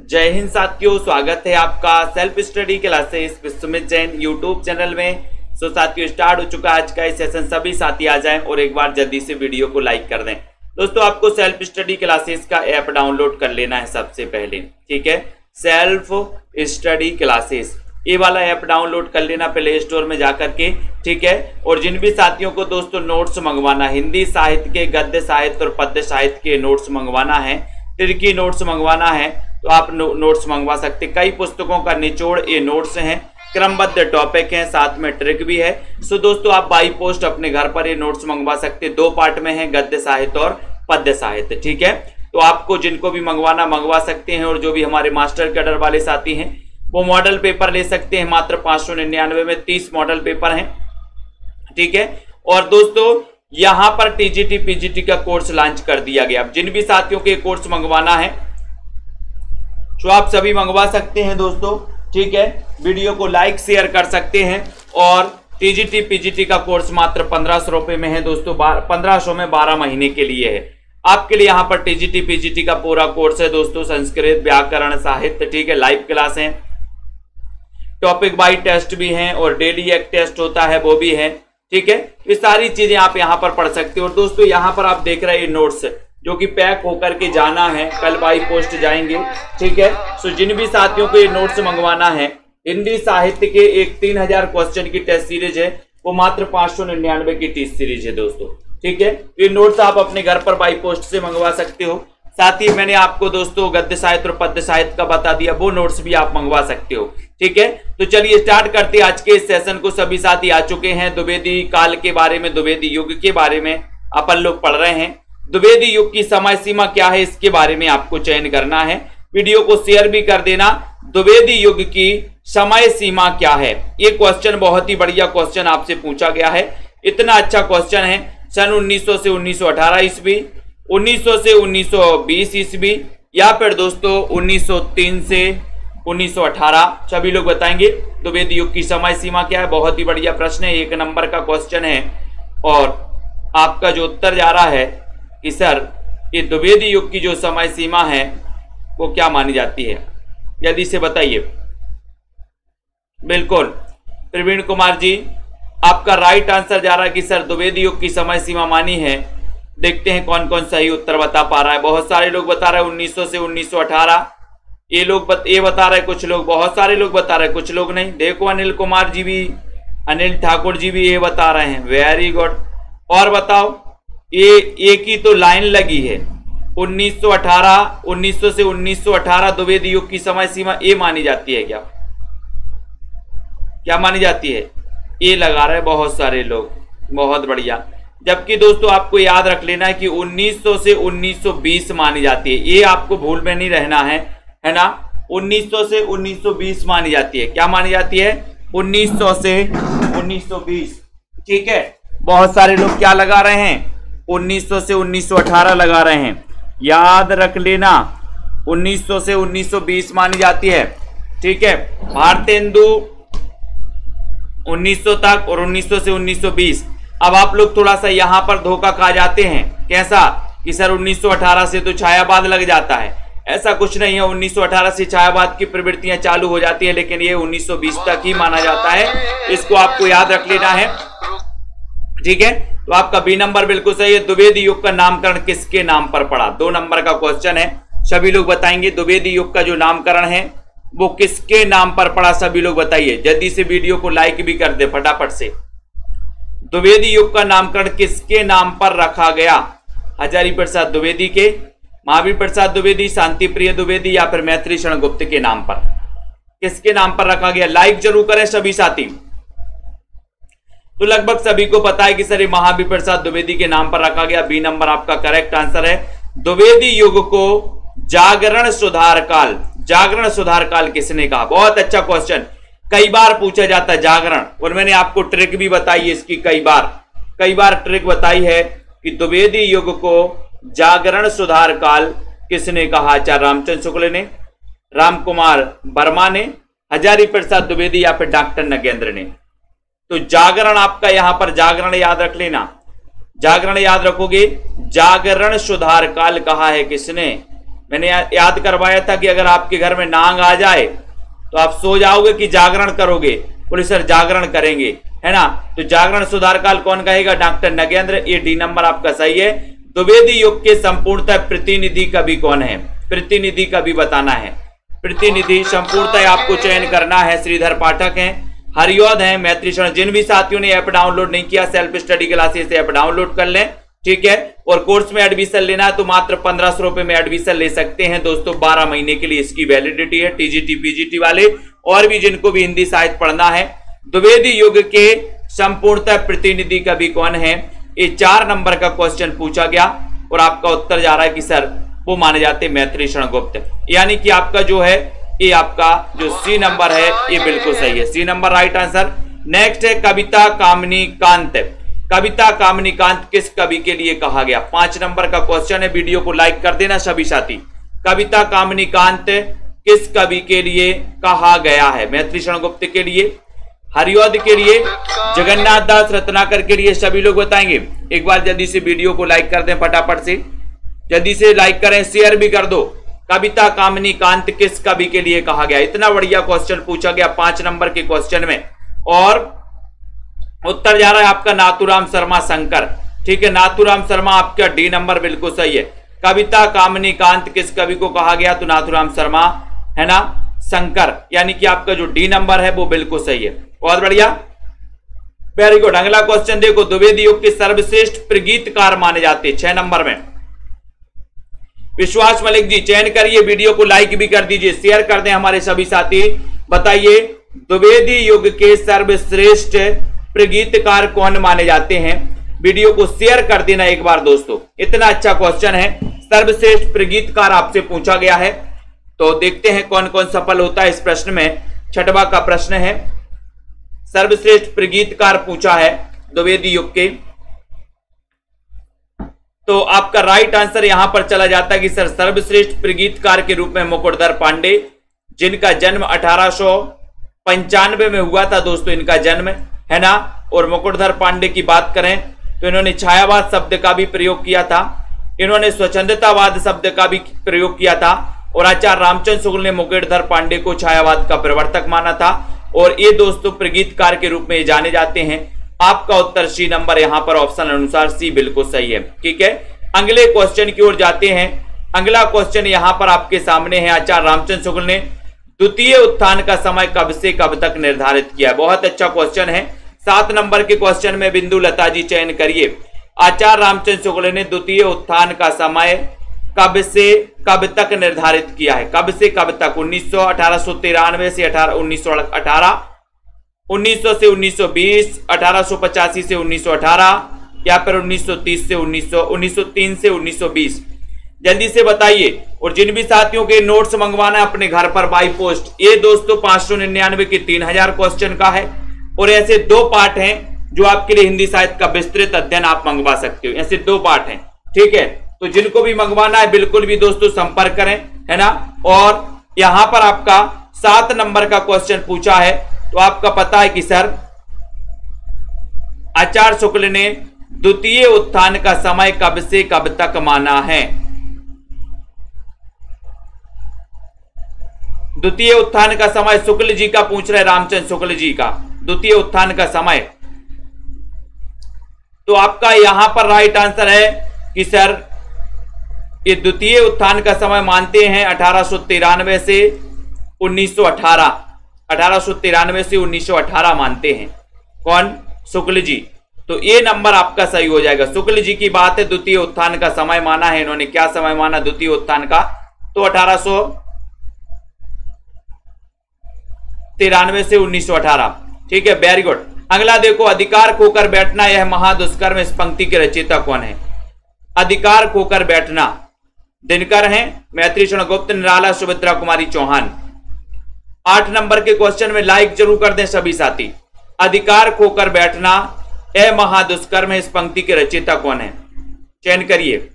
जय हिंद साथियों, स्वागत है आपका self study classes Vishwamit Jain YouTube channel में। सो साथियों, स्टार्ट हो चुका है आज का सेशन। सभी साथी आ जाएं और एक बार जल्दी से वीडियो को लाइक कर दें। दोस्तों, आपको सेल्फ स्टडी क्लासेस का ऐप डाउनलोड कर लेना है सबसे पहले, ठीक है। सेल्फ स्टडी क्लासेस ये वाला ऐप डाउनलोड कर लेना प्ले स्टोर में जाकर के, ठीक है। और जिन भी साथियों को दोस्तों नोट्स मंगवाना, हिंदी साहित्य के, गद्य साहित्य और पद्य साहित्य के नोट्स मंगवाना है, तिरकी नोट्स मंगवाना है, तो आप नोट्स मंगवा सकते हैं। कई पुस्तकों का निचोड़ ये नोट्स हैं, क्रमबद्ध टॉपिक हैं, साथ में ट्रिक भी है। सो दोस्तों, आप बाई पोस्ट अपने घर पर ये नोट्स मंगवा सकते हैं। 2 पार्ट में है, गद्य साहित्य और पद्य साहित्य, ठीक है। तो आपको जिनको भी मंगवाना मंगवा सकते हैं। और जो भी हमारे मास्टर कैडर वाले साथी हैं वो मॉडल पेपर ले सकते हैं। मात्र 599 में 30 मॉडल पेपर हैं, ठीक है। और दोस्तों, यहां पर टीजीटी पीजीटी का कोर्स लॉन्च कर दिया गया। जिन भी साथियों के कोर्स मंगवाना है तो आप सभी मंगवा सकते हैं दोस्तों, ठीक है। वीडियो को लाइक शेयर कर सकते हैं। और टीजीटी पीजीटी का कोर्स मात्र 1500 रुपए में है दोस्तों। 1500 में 12 महीने के लिए है आपके लिए। यहाँ पर टीजीटी पीजीटी का पूरा कोर्स है दोस्तों, संस्कृत, व्याकरण, साहित्य, ठीक है। लाइव क्लास है, टॉपिक बाई टेस्ट भी हैं और डेली एक टेस्ट होता है वो भी है, ठीक है। ये सारी चीजें आप यहाँ पर पढ़ सकते हो। और दोस्तों, यहाँ पर आप देख रहे हैं नोट्स जो कि पैक होकर के जाना है, कल बाई पोस्ट जाएंगे, ठीक है। सो जिन भी साथियों को ये नोट्स मंगवाना है, हिंदी साहित्य के एक 3000 क्वेश्चन की टेस्ट सीरीज है, वो मात्र 599 की टेस्ट सीरीज है दोस्तों, ठीक है। ये नोट्स आप अपने घर पर बाई पोस्ट से मंगवा सकते हो। साथ ही मैंने आपको दोस्तों गद्य साहित्य और पद्य साहित्य का बता दिया, वो नोट्स भी आप मंगवा सकते हो, ठीक है। तो चलिए स्टार्ट करते हैं आज के इस सेशन को। सभी साथी आ चुके हैं। द्विवेदी काल के बारे में, द्विवेदी युग के बारे में अपन लोग पढ़ रहे हैं। द्विवेदी युग की समय सीमा क्या है, इसके बारे में आपको चयन करना है। वीडियो को शेयर भी कर देना। द्विवेदी युग की समय सीमा क्या है, ये क्वेश्चन बहुत ही बढ़िया क्वेश्चन आपसे पूछा गया है। इतना अच्छा क्वेश्चन है। सन 1900 से 1918 ईस्वी, 1900 से 1920 ईस्वी, या फिर दोस्तों 1903 से 1918, सभी लोग बताएंगे द्विवेदी युग की समय सीमा क्या है। बहुत ही बढ़िया प्रश्न है, 1 नंबर का क्वेश्चन है। और आपका जो उत्तर जा रहा है कि सर ये द्विवेदी युग की जो समय सीमा है वो क्या मानी जाती है, जल्दी से बताइए। बिल्कुल प्रवीण कुमार जी, आपका राइट आंसर जा रहा है कि सर द्विवेदी युग की समय सीमा मानी है। देखते हैं कौन कौन सही उत्तर बता पा रहा है। बहुत सारे लोग बता रहे हैं 1900 से 1918, ये बता रहे हैं कुछ लोग, बहुत सारे लोग बता रहे हैं, कुछ लोग नहीं। देखो अनिल कुमार जी भी, अनिल ठाकुर जी भी ये बता रहे हैं, वेरी गुड। और बताओ, ये एक ही तो लाइन लगी है, 1918, 1900 से 1918 द्विवेदी युग की समय सीमा ये मानी जाती है क्या? क्या मानी जाती है? ये लगा रहे बहुत सारे लोग, बहुत बढ़िया। जबकि दोस्तों आपको याद रख लेना है कि 1900 से 1920 मानी जाती है। ये आपको भूल में नहीं रहना है ना। 1900 से 1920 मानी जाती है। क्या मानी जाती है? 1900 से 1920, ठीक है। बहुत सारे लोग क्या लगा रहे हैं? 1900 से 1918 लगा रहे हैं। याद रख लेना 1900 से 1920 मानी जाती है, ठीक है। भारतेंदु 1900 तक और 1900 से 1920। अब आप लोग थोड़ा सा यहां पर धोखा खा जाते हैं। कैसा कि सर 1918 से तो छायावाद लग जाता है। ऐसा कुछ नहीं है, 1918 से छायावाद की प्रवृत्तियां चालू हो जाती है, लेकिन ये 1920 तक ही माना जाता है। इसको आपको याद रख लेना है, ठीक है। तो आपका बी नंबर बिल्कुल सही है। द्विवेदी युग का नामकरण किसके नाम पर पड़ा? 2 नंबर का क्वेश्चन है, सभी लोग बताएंगे द्विवेदी युग का जो नामकरण है वो किसके नाम पर पड़ा, सभी लोग बताइए। जल्दी से वीडियो को लाइक भी कर दे फटाफट से। द्विवेदी युग का नामकरण किसके नाम पर रखा गया? हजारी प्रसाद द्विवेदी के, महावीर प्रसाद द्विवेदी, शांति प्रिय द्विवेदी, या फिर मैत्री शरण गुप्त के नाम पर? किसके नाम पर रखा गया? लाइक जरूर करें सभी साथी। तो लगभग सभी को पता है कि सर ये महावीर प्रसाद द्विवेदी के नाम पर रखा गया। बी नंबर आपका करेक्ट आंसर है। द्विवेदी युग को जागरण सुधार काल, जागरण सुधार काल किसने कहा? बहुत अच्छा क्वेश्चन, कई बार पूछा जाता है जागरण। और मैंने आपको ट्रिक भी बताई है इसकी, कई बार ट्रिक बताई है कि द्विवेदी युग को जागरण सुधार काल किसने कहा? आचार्य रामचंद्र शुक्ल ने, राम कुमार वर्मा ने, हजारी प्रसाद द्विवेदी, या फिर डॉक्टर नगेंद्र ने? तो जागरण आपका यहां पर जागरण याद रख लेना, जागरण याद रखोगे। जागरण सुधार काल कहा है किसने? मैंने याद करवाया था कि अगर आपके घर में नांग आ जाए तो आप सो जाओगे कि जागरण करोगे? बोले सर जागरण करेंगे, है ना। तो जागरण सुधार काल कौन कहेगा? डॉक्टर नगेंद्र। ये डी नंबर आपका सही है। द्विवेदी युग के संपूर्णतः प्रतिनिधि कवि कौन है? प्रतिनिधि कवि बताना है। प्रतिनिधि संपूर्णतः आपको चयन करना है। श्रीधर पाठक हैं, हरियोध हैं, मैत्री शरण। जिन भी साथियों ने ऐप डाउनलोड नहीं किया, self study classes app download कर लें, ठीक है। और कोर्स में एडमिशन लेना है तो मात्र 1500 रुपए में एडमिशन ले सकते हैं दोस्तों। 12 महीने के लिए इसकी वैलिडिटी है। टीजीटी पीजीटी वाले और भी जिनको भी हिंदी साहित्य पढ़ना है। द्विवेदी युग के संपूर्णतः प्रतिनिधि कवि कौन है? ये 4 नंबर का क्वेश्चन पूछा गया और आपका उत्तर जा रहा है कि सर वो माने जाते मैत्री शरण गुप्त। यानी कि आपका जो है ये आपका जो सी नंबर है ये बिल्कुल सही है। C number right answer. Next है कविता कामिनी कांत। कविता कामिनी कांत किस कवि के लिए कहा गया? 5 नंबर का क्वेश्चन है। वीडियो को लाइक कर देना सभी साथी। कविता कामिनी कांत किस कवि के लिए कहा गया है? मैत्री शरण गुप्त के लिए, हरियोध के लिए, जगन्नाथ दास रत्नाकर के लिए। सभी लोग बताएंगे। एक बार जल्दी से वीडियो को लाइक कर दें, फटाफट से जल्दी से लाइक करें, शेयर भी कर दो। कविता कामिनी कांत किस कवि के लिए कहा गया? इतना बढ़िया क्वेश्चन पूछा गया 5 नंबर के क्वेश्चन में और उत्तर जा रहा है आपका नाथूराम शर्मा शंकर। ठीक है, नाथूराम शर्मा आपका डी नंबर बिल्कुल सही है। कविता कामिनी कांत किस कवि को कहा गया? तो नाथूराम शर्मा, है ना, शंकर। यानी कि आपका जो डी नंबर है वो बिल्कुल सही है। बहुत बढ़िया, वेरी गुड। अगला क्वेश्चन देखो, द्विवेदी युग के सर्वश्रेष्ठ प्रगीतकार माने जाते हैं 6 नंबर में। विश्वास मलिक जी चयन करिए, वीडियो को लाइक भी कर दीजिए, शेयर कर दें हमारे सभी साथी। बताइए द्विवेदी युग के सर्वश्रेष्ठ प्रगीतकार कौन माने जाते हैं? वीडियो को शेयर कर देना एक बार दोस्तों। इतना अच्छा क्वेश्चन है, सर्वश्रेष्ठ प्रगीतकार आपसे पूछा गया है। तो देखते हैं कौन कौन सफल होता है इस प्रश्न में। 6वां का प्रश्न है, सर्वश्रेष्ठ प्रगीतकार पूछा है द्विवेदी युग के। तो आपका राइट आंसर यहां पर चला जाता है कि सर सर्वश्रेष्ठ प्रगीतकार के रूप में मुकुटधर पांडे, जिनका जन्म 1895 में हुआ था दोस्तों, इनका जन्म, है ना। और मुकुटधर पांडे की बात करें तो इन्होंने छायावाद शब्द का भी प्रयोग किया था, इन्होंने स्वच्छंदतावाद शब्द का भी प्रयोग किया था और आचार्य रामचंद्र शुक्ल ने मुकुटधर पांडे को छायावाद का प्रवर्तक माना था और ये दोस्तों प्रगीतकार के रूप में जाने जाते हैं। आपका उत्तर सी नंबर यहां पर ऑप्शन अनुसार सी बिल्कुल सही है। ठीक है, अगले क्वेश्चन की ओर जाते हैं। अगला क्वेश्चन यहां पर आपके सामने है, आचार्य रामचंद्र शुक्ल ने द्वितीय उत्थान का समय कब से कब तक निर्धारित किया? बहुत अच्छा क्वेश्चन है। 7 नंबर के क्वेश्चन में बिंदु लता जी चयन करिए। आचार्य रामचंद्र शुक्ल ने द्वितीय उत्थान का समय कब से कब तक निर्धारित किया है? कब से कब तक? 1893 से 1918, 1900 से 1920, 1885 से 1918 या फिर 1930 से 1903 से 1920? जल्दी से बताइए। और जिन भी साथियों के नोट्स मंगवाना है अपने घर पर बाई पोस्ट, ये दोस्तों 599 के 3000 क्वेश्चन का है और ऐसे 2 पार्ट हैं जो आपके लिए हिंदी साहित्य का विस्तृत अध्ययन आप मंगवा सकते हो। ऐसे 2 पार्ट हैं, ठीक है। तो जिनको भी मंगवाना है बिल्कुल भी दोस्तों संपर्क करें, है ना। और यहां पर आपका 7 नंबर का क्वेश्चन पूछा है तो आपका पता है कि सर आचार्य शुक्ल ने द्वितीय उत्थान का समय कब से कब तक माना है? द्वितीय उत्थान का समय शुक्ल जी का पूछ रहे, रामचंद्र शुक्ल जी का द्वितीय उत्थान का समय। तो आपका यहां पर राइट आंसर है कि सर ये द्वितीय उत्थान का समय मानते हैं 1893 से 1918, 1893 से 1918 मानते हैं। कौन? शुक्ल जी। तो ये नंबर आपका सही हो जाएगा। शुक्ल जी की बात है, द्वितीय उत्थान का समय माना है इन्होंने। क्या समय माना द्वितीय उत्थान का? तो 1893 से 1918। ठीक है, वेरी गुड। अगला देखो, अधिकार खोकर बैठना यह महादुष्कर्म, इस पंक्ति के रचयिता कौन है? अधिकार खोकर बैठना दिनकर हैं, मैत्री शरण गुप्त, निराला, सुभद्रा कुमारी चौहान। 8 नंबर के क्वेश्चन में लाइक जरूर कर दें सभी साथी। अधिकार खोकर बैठना यह महादुष्कर्म है, इस पंक्ति के रचयिता कौन है? चयन करिए।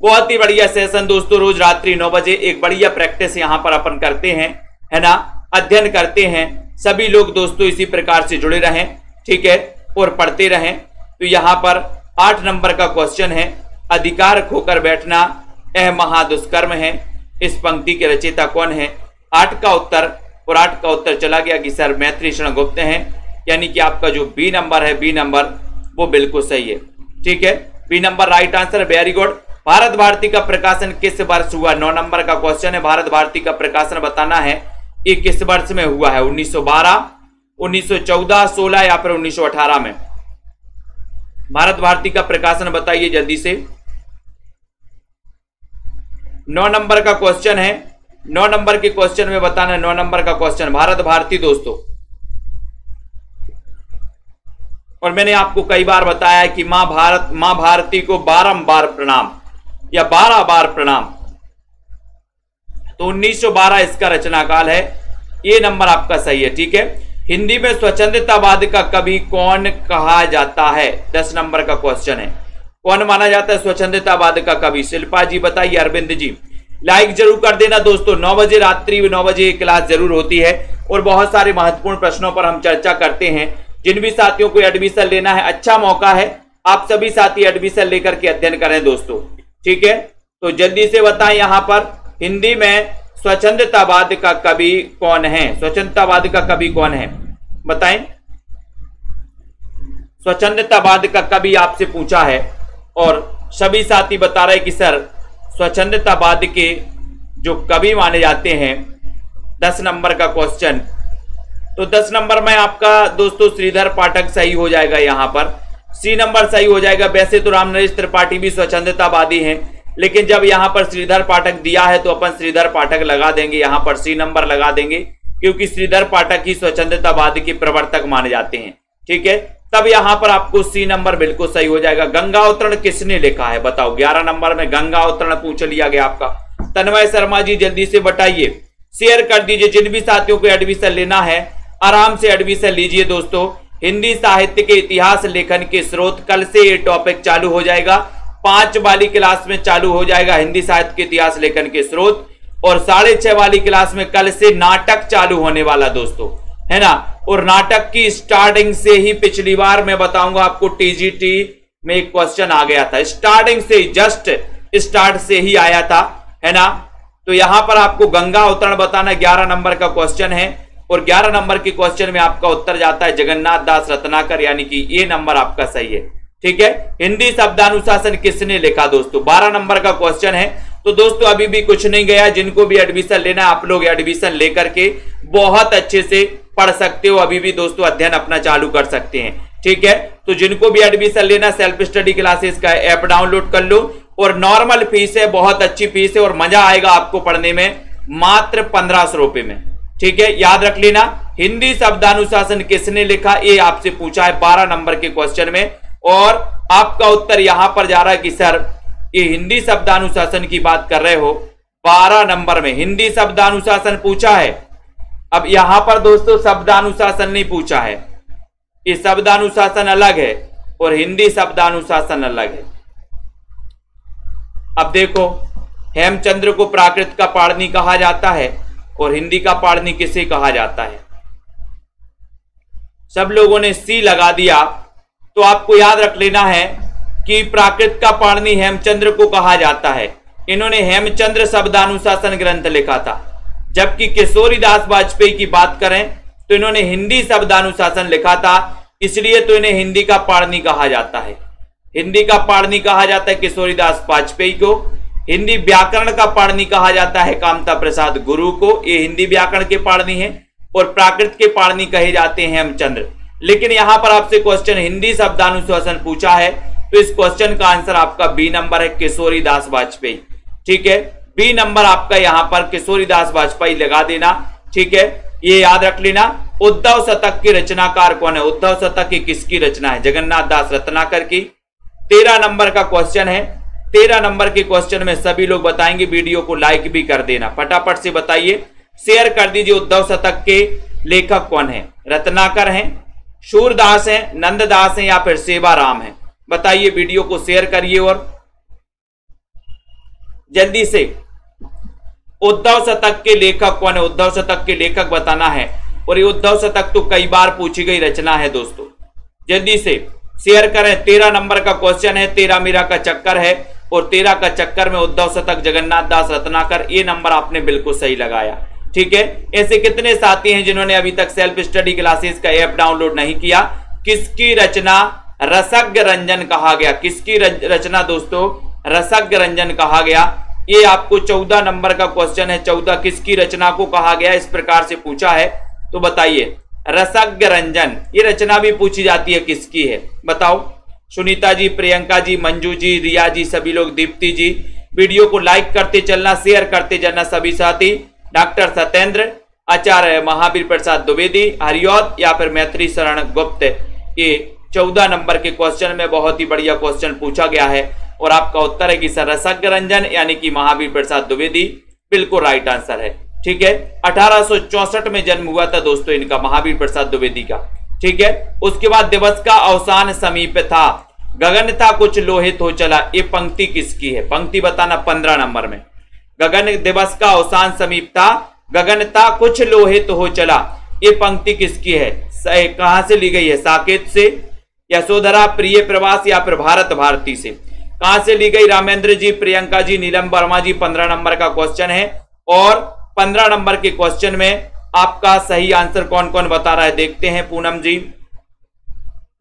बहुत ही बढ़िया सेशन दोस्तों, रोज रात्रि 9 बजे एक बढ़िया प्रैक्टिस यहां पर अपन करते हैं, है ना, अध्ययन करते हैं। सभी लोग दोस्तों इसी प्रकार से जुड़े रहें, ठीक है, और पढ़ते रहें। तो यहां पर 8 नंबर का क्वेश्चन है, अधिकार खोकर बैठना यह महादुष्कर्म है। इस पंक्ति के रचयिता कौन है? 8 का उत्तर, और 8 का उत्तर चला गया कि सर मैत्री शरण गुप्त हैं, यानी कि आपका जो बी नंबर है, बी नंबर वो बिल्कुल सही है। ठीक है, B number right answer, very good. Bharat Bharati का प्रकाशन किस वर्ष हुआ? 9 नंबर का क्वेश्चन है। भारत भारती का प्रकाशन बताना है, ये किस वर्ष में हुआ है? 1912, 1914, 16 या फिर 1918 में? भारत भारती का प्रकाशन बताइए जल्दी से। 9 नंबर का क्वेश्चन है, 9 नंबर के क्वेश्चन में बताना है। 9 नंबर का क्वेश्चन भारत भारती दोस्तों। और मैंने आपको कई बार बताया है कि मां भारती को बारंबार प्रणाम या 12 बार प्रणाम। तो 1912 इसका रचनाकाल है, ये नंबर आपका सही है। ठीक है, हिंदी में स्वच्छंदतावाद का कवि कौन कहा जाता है? 10 नंबर का क्वेश्चन है। कौन माना जाता है स्वच्छंदतावाद का कवि? शिल्पा जी बताइए, अरविंद जी। लाइक जरूर कर देना दोस्तों। 9 बजे रात्रि 9 बजे क्लास जरूर होती है और बहुत सारे महत्वपूर्ण प्रश्नों पर हम चर्चा करते हैं। जिन भी साथियों को एडमिशन लेना है, अच्छा मौका है, आप सभी साथी एडमिशन लेकर के अध्ययन करें दोस्तों। ठीक है, तो जल्दी से बताएं यहां पर हिंदी में स्वच्छंदतावाद का कवि कौन है? स्वच्छंदतावाद का कवि कौन है बताएं। स्वच्छंदतावाद का कवि आपसे पूछा है और सभी साथी बता रहे कि सर स्वच्छंदतावाद के जो कवि माने जाते हैं, 10 नंबर का क्वेश्चन। तो 10 नंबर में आपका दोस्तों श्रीधर पाठक सही हो जाएगा, यहां पर सी नंबर सही हो जाएगा। वैसे तो रामनरेश त्रिपाठी भी स्वच्छंदतावादी हैं, लेकिन जब यहां पर श्रीधर पाठक दिया है तो अपन श्रीधर पाठक लगा देंगे, यहां पर सी नंबर लगा देंगे, क्योंकि श्रीधर पाठक ही स्वच्छंदतावाद के प्रवर्तक माने जाते हैं। ठीक है, तब यहां पर आपको सी नंबर बिल्कुल सही हो जाएगा। गंगा अवतरण किसने लिखा है बताओ? 11 नंबर में गंगा अवतरण पूछ लिया गया आपका। तन्मय शर्मा जी जल्दी से बताइए, शेयर कर दीजिए। जिन भी साथियों को एडमिशन लेना है आराम से एडमिशन लीजिए दोस्तों। हिंदी साहित्य के इतिहास लेखन के स्रोत, कल से ये टॉपिक चालू हो जाएगा। 5 वाली क्लास में चालू हो जाएगा हिंदी साहित्य के इतिहास लेखन के स्रोत, और 6:30 वाली क्लास में कल से नाटक चालू होने वाला दोस्तों, है ना। और नाटक की स्टार्टिंग से ही पिछली बार मैं बताऊंगा आपको, टीजीटी में एक क्वेश्चन आ गया था, स्टार्टिंग से जस्ट स्टार्ट से ही आया था, है ना। तो यहां पर आपको गंगा अवतरण बताना 11 नंबर का क्वेश्चन है, और 11 नंबर के क्वेश्चन में आपका उत्तर जाता है जगन्नाथ दास रत्नाकर, यानी कि ये नंबर आपका सही है। ठीक है, हिंदी शब्दानुशासन किसने लिखा दोस्तों? 12 नंबर का क्वेश्चन है। तो दोस्तों अभी भी कुछ नहीं गया, जिनको भी एडमिशन लेना है आप लोग एडमिशन लेकर के बहुत अच्छे से पढ़ सकते हो, अभी भी दोस्तों अध्ययन अपना चालू कर सकते हैं। ठीक है, तो जिनको भी एडमिशन लेना, सेल्फ स्टडी क्लासेस का ऐप डाउनलोड कर लो, और नॉर्मल फीस है, बहुत अच्छी फीस है, और मजा आएगा आपको पढ़ने में, मात्र 1500 रुपए में। ठीक है, याद रख लेना। हिंदी शब्दानुशासन किसने लिखा, ये आपसे पूछा है 12 नंबर के क्वेश्चन में, और आपका उत्तर यहां पर जा रहा है कि सर ये हिंदी शब्दानुशासन की बात कर रहे हो। 12 नंबर में हिंदी शब्दानुशासन पूछा है। अब यहां पर दोस्तों शब्दानुशासन नहीं पूछा है, ये शब्दानुशासन अलग है और हिंदी शब्दानुशासन अलग है। अब देखो, हेमचंद्र को प्राकृत का पाणिनि कहा जाता है, और हिंदी का पाणिनि किसे कहा जाता है? सब लोगों ने सी लगा दिया, तो आपको याद रख लेना है कि प्राकृत का पाणिनि हेमचंद्र को कहा जाता है। इन्होंने हेमचंद्र शब्दानुशासन ग्रंथ लिखा था। जबकि किशोरीदास वाजपेयी की बात करें तो इन्होंने हिंदी शब्दानुशासन लिखा था, इसलिए तो इन्हें हिंदी का पाणिनि कहा जाता है। हिंदी का पाणिनि कहा जाता है किशोरीदास वाजपेयी को। हिंदी व्याकरण का पाणिनि कहा जाता है कामता प्रसाद गुरु को, ये हिंदी व्याकरण के पाणिनि है, और प्राकृत के पाणिनि कहे जाते हैं हेमचंद्र। लेकिन यहां पर आपसे क्वेश्चन हिंदी शब्दानुशासन पूछा है, तो इस क्वेश्चन का आंसर आपका बी नंबर है, किशोरीदास वाजपेयी। ठीक है, बी नंबर आपका यहां पर किशोरीदास वाजपेयी लगा देना। ठीक है, ये याद रख लेना। उद्धव शतक की रचनाकार कौन है? उद्धव शतक की किसकी रचना है? जगन्नाथ दास रत्नाकर की। 13 नंबर का क्वेश्चन है। 13 नंबर के क्वेश्चन में सभी लोग बताएंगे, वीडियो को लाइक भी कर देना, फटाफट से बताइए, शेयर कर दीजिए। उद्धव शतक के लेखक कौन है? रत्नाकर हैं, सूरदास हैं, नंददास हैं, या फिर सेवाराम हैं? बताइए, वीडियो को शेयर करिए और जल्दी से। उद्धव शतक के लेखक कौन है? उद्धव शतक के लेखक बताना है, और ये उद्धव शतक तो कई बार पूछी गई रचना है दोस्तों। जल्दी से शेयर करें। 13 नंबर का क्वेश्चन है, 13 मीरा का चक्कर है, और 13 का चक्कर में उद्धव शतक, जगन्नाथ दास रत्नाकर, ये नंबर आपने बिल्कुल सही लगाया। ठीक है, ऐसे कितने साथी हैं जिन्होंने अभी तक सेल्फ स्टडी क्लासेस का ऐप डाउनलोड नहीं किया? किसकी रचना रसज्ञ रंजन कहा गया? किसकी रचना दोस्तों रसज्ञ रंजन कहा गया? ये आपको 14 नंबर का क्वेश्चन है। 14 किसकी रचना को कहा गया, इस प्रकार से पूछा है, तो बताइए। रसज्ञ रंजन, ये रचना भी पूछी जाती है, किसकी है बताओ? सुनीता जी, प्रियंका जी, मंजू जी, रिया जी, सभी लोग, दीप्ति जी। वीडियो को लाइक करते चलना, शेयर करते चलना सभी साथी। डॉक्टर सत्येंद्र, आचार्य महावीर प्रसाद द्विवेदी, हरिऔध या फिर मैत्री शरण गुप्त, ये 14 नंबर के क्वेश्चन में बहुत ही बढ़िया क्वेश्चन पूछा गया है और आपका उत्तर है कि सर रसज्ञ रंजन यानी कि महावीर प्रसाद द्विवेदी बिल्कुल राइट आंसर है। ठीक है, 1864 में जन्म हुआ था दोस्तों इनका, महावीर प्रसाद द्विवेदी का। ठीक है, उसके बाद दिवस का अवसान समीप था, गगन था कुछ लोहित हो चला, ये पंक्ति किसकी है? पंक्ति बताना 15 नंबर में। गगन दिवस का अवसान समीप था, गगन था कुछ लोहित हो चला, ये पंक्ति किसकी है? कहां से ली गई है? साकेत से, यशोधरा, प्रिय प्रवास या फिर भारत भारती से? कहां से ली गई? रामेंद्र जी, प्रियंका जी, नीलम वर्मा जी। 15 नंबर का क्वेश्चन है और 15 नंबर के क्वेश्चन में आपका सही आंसर कौन कौन बता रहा है देखते हैं। पूनम जी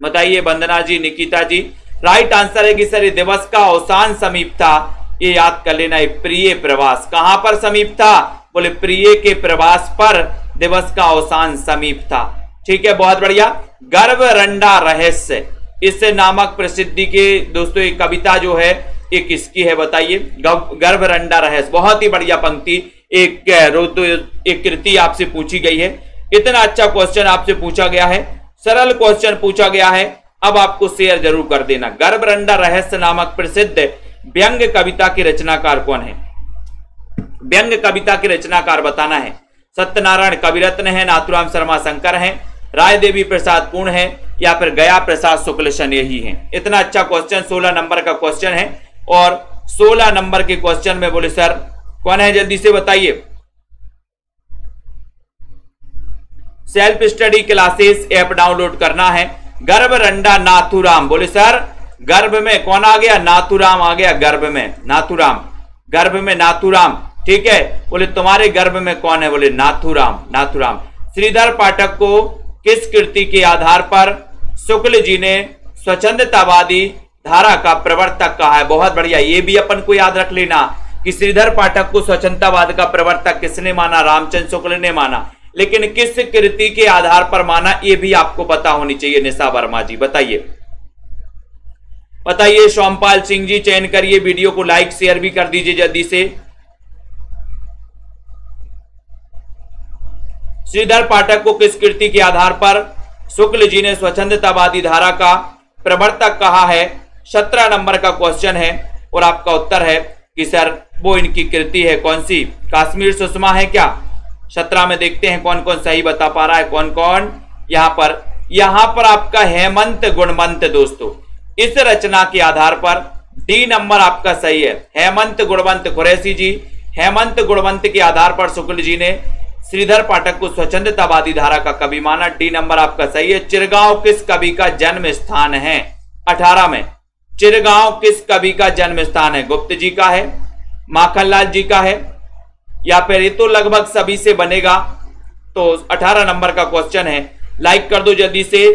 बताइए, वंदना जी, निकिता जी। राइट आंसर है कि सर दिवस का अवसान समीप था, ये याद कर लेना है। प्रिय प्रवास कहां पर समीप था? बोले प्रिय के प्रवास पर दिवस का अवसान समीप था। ठीक है, बहुत बढ़िया। गर्भ रंडा रहस्य, इस नामक प्रसिद्धि के दोस्तों एक कविता जो है ये किसकी है बताइए? गर्भ रंडा रहस्य, बहुत ही बढ़िया पंक्ति, एक कृति आपसे पूछी गई है। इतना अच्छा क्वेश्चन आपसे पूछा गया है, सरल क्वेश्चन पूछा गया है, अब आपको शेयर जरूर कर देना। गर्भ रंडा रहस्य नामक प्रसिद्ध व्यंग कविता के रचनाकार कौन है? व्यंग कविता के रचनाकार बताना है। सत्यनारायण कविरत्न है, नाथुराम शर्मा शंकर है, राय देवी प्रसाद पूर्ण है या फिर गया प्रसाद शुक्ल यही है। इतना अच्छा क्वेश्चन 16 नंबर का क्वेश्चन है और 16 नंबर के क्वेश्चन में बोले सर कौन है, जल्दी से बताइए। Self study classes app download करना है। गर्भ रंडा नाथुराम, बोले सर गर्भ में कौन आ गया? नाथुराम आ गया, गर्भ में नाथुराम, गर्भ में नाथुराम। ठीक है, बोले तुम्हारे गर्भ में कौन है? बोले नाथुराम, नाथुराम। श्रीधर पाठक को किस कृति के आधार पर शुक्ल जी ने स्वच्छंदतावादी धारा का प्रवर्तक कहा है? बहुत बढ़िया, ये भी अपन को याद रख लेना कि श्रीधर पाठक को स्वच्छंदतावाद का प्रवर्तक किसने माना? रामचंद्र शुक्ल ने माना, लेकिन किस कृति के आधार पर माना ये भी आपको पता होनी चाहिए। निशा वर्मा जी बताइए, बताइए। सोमपाल सिंह जी चयन करिए, वीडियो को लाइक शेयर भी कर दीजिए जल्दी से। श्रीधर पाठक को किस कृति के आधार पर शुक्ल जी ने स्वच्छंदतावादी धारा का प्रवर्तक कहा है? 17 नंबर का क्वेश्चन है और आपका उत्तर है कि सर वो इनकी कृति है कौन सी? कश्मीर सुषमा है क्या? 17 में देखते हैं कौन कौन सही बता पा रहा है, कौन कौन। यहां पर आपका हेमंत गुणवंत दोस्तों, इस रचना के आधार पर डी नंबर आपका सही है। हेमंत गुणवंत कुरैशी जी, हेमंत गुणवंत के आधार पर शुक्ल जी ने श्रीधर पाठक को स्वच्छंदतावादी धारा का कवि माना, डी नंबर आपका सही है। चिरगांव किस कवि का जन्म स्थान है? 18 में चिरगांव किस कवि का जन्म स्थान है? गुप्त जी का है, माखनलाल जी का है या फिर ये तो लगभग सभी से बनेगा। तो 18 नंबर का क्वेश्चन है, लाइक कर दो जल्दी से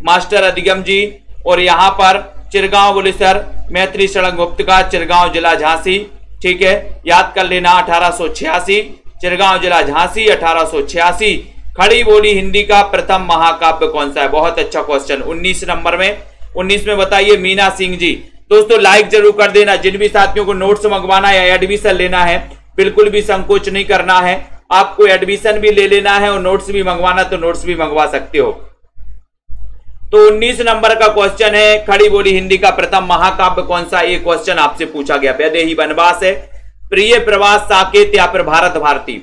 मास्टर अधिगम जी। और यहां पर चिरगांव बोले सर मैत्री शरण गुप्त का, चिरगांव जिला झांसी। ठीक है, याद कर लेना 1886, चिरगांव जिला झांसी 1886। खड़ी बोली हिंदी का प्रथम महाकाव्य कौन सा है? बहुत अच्छा क्वेश्चन 19 नंबर में। 19 में बताइए मीना सिंह जी। दोस्तों लाइक जरूर कर देना। जिन भी साथियों को नोट्स मंगवाना है या एडमिशन लेना है बिल्कुल भी संकोच नहीं करना है, आपको एडमिशन भी ले लेना है और नोट्स भी मंगवाना तो नोट्स भी मंगवा सकते हो। तो 19 नंबर का क्वेश्चन है, खड़ी बोली हिंदी का प्रथम महाकाव्य कौन सा? ये क्वेश्चन आपसे पूछा गया। वैदेही वनवास है, प्रिय प्रवास, साकेत या फिर भारत भारती,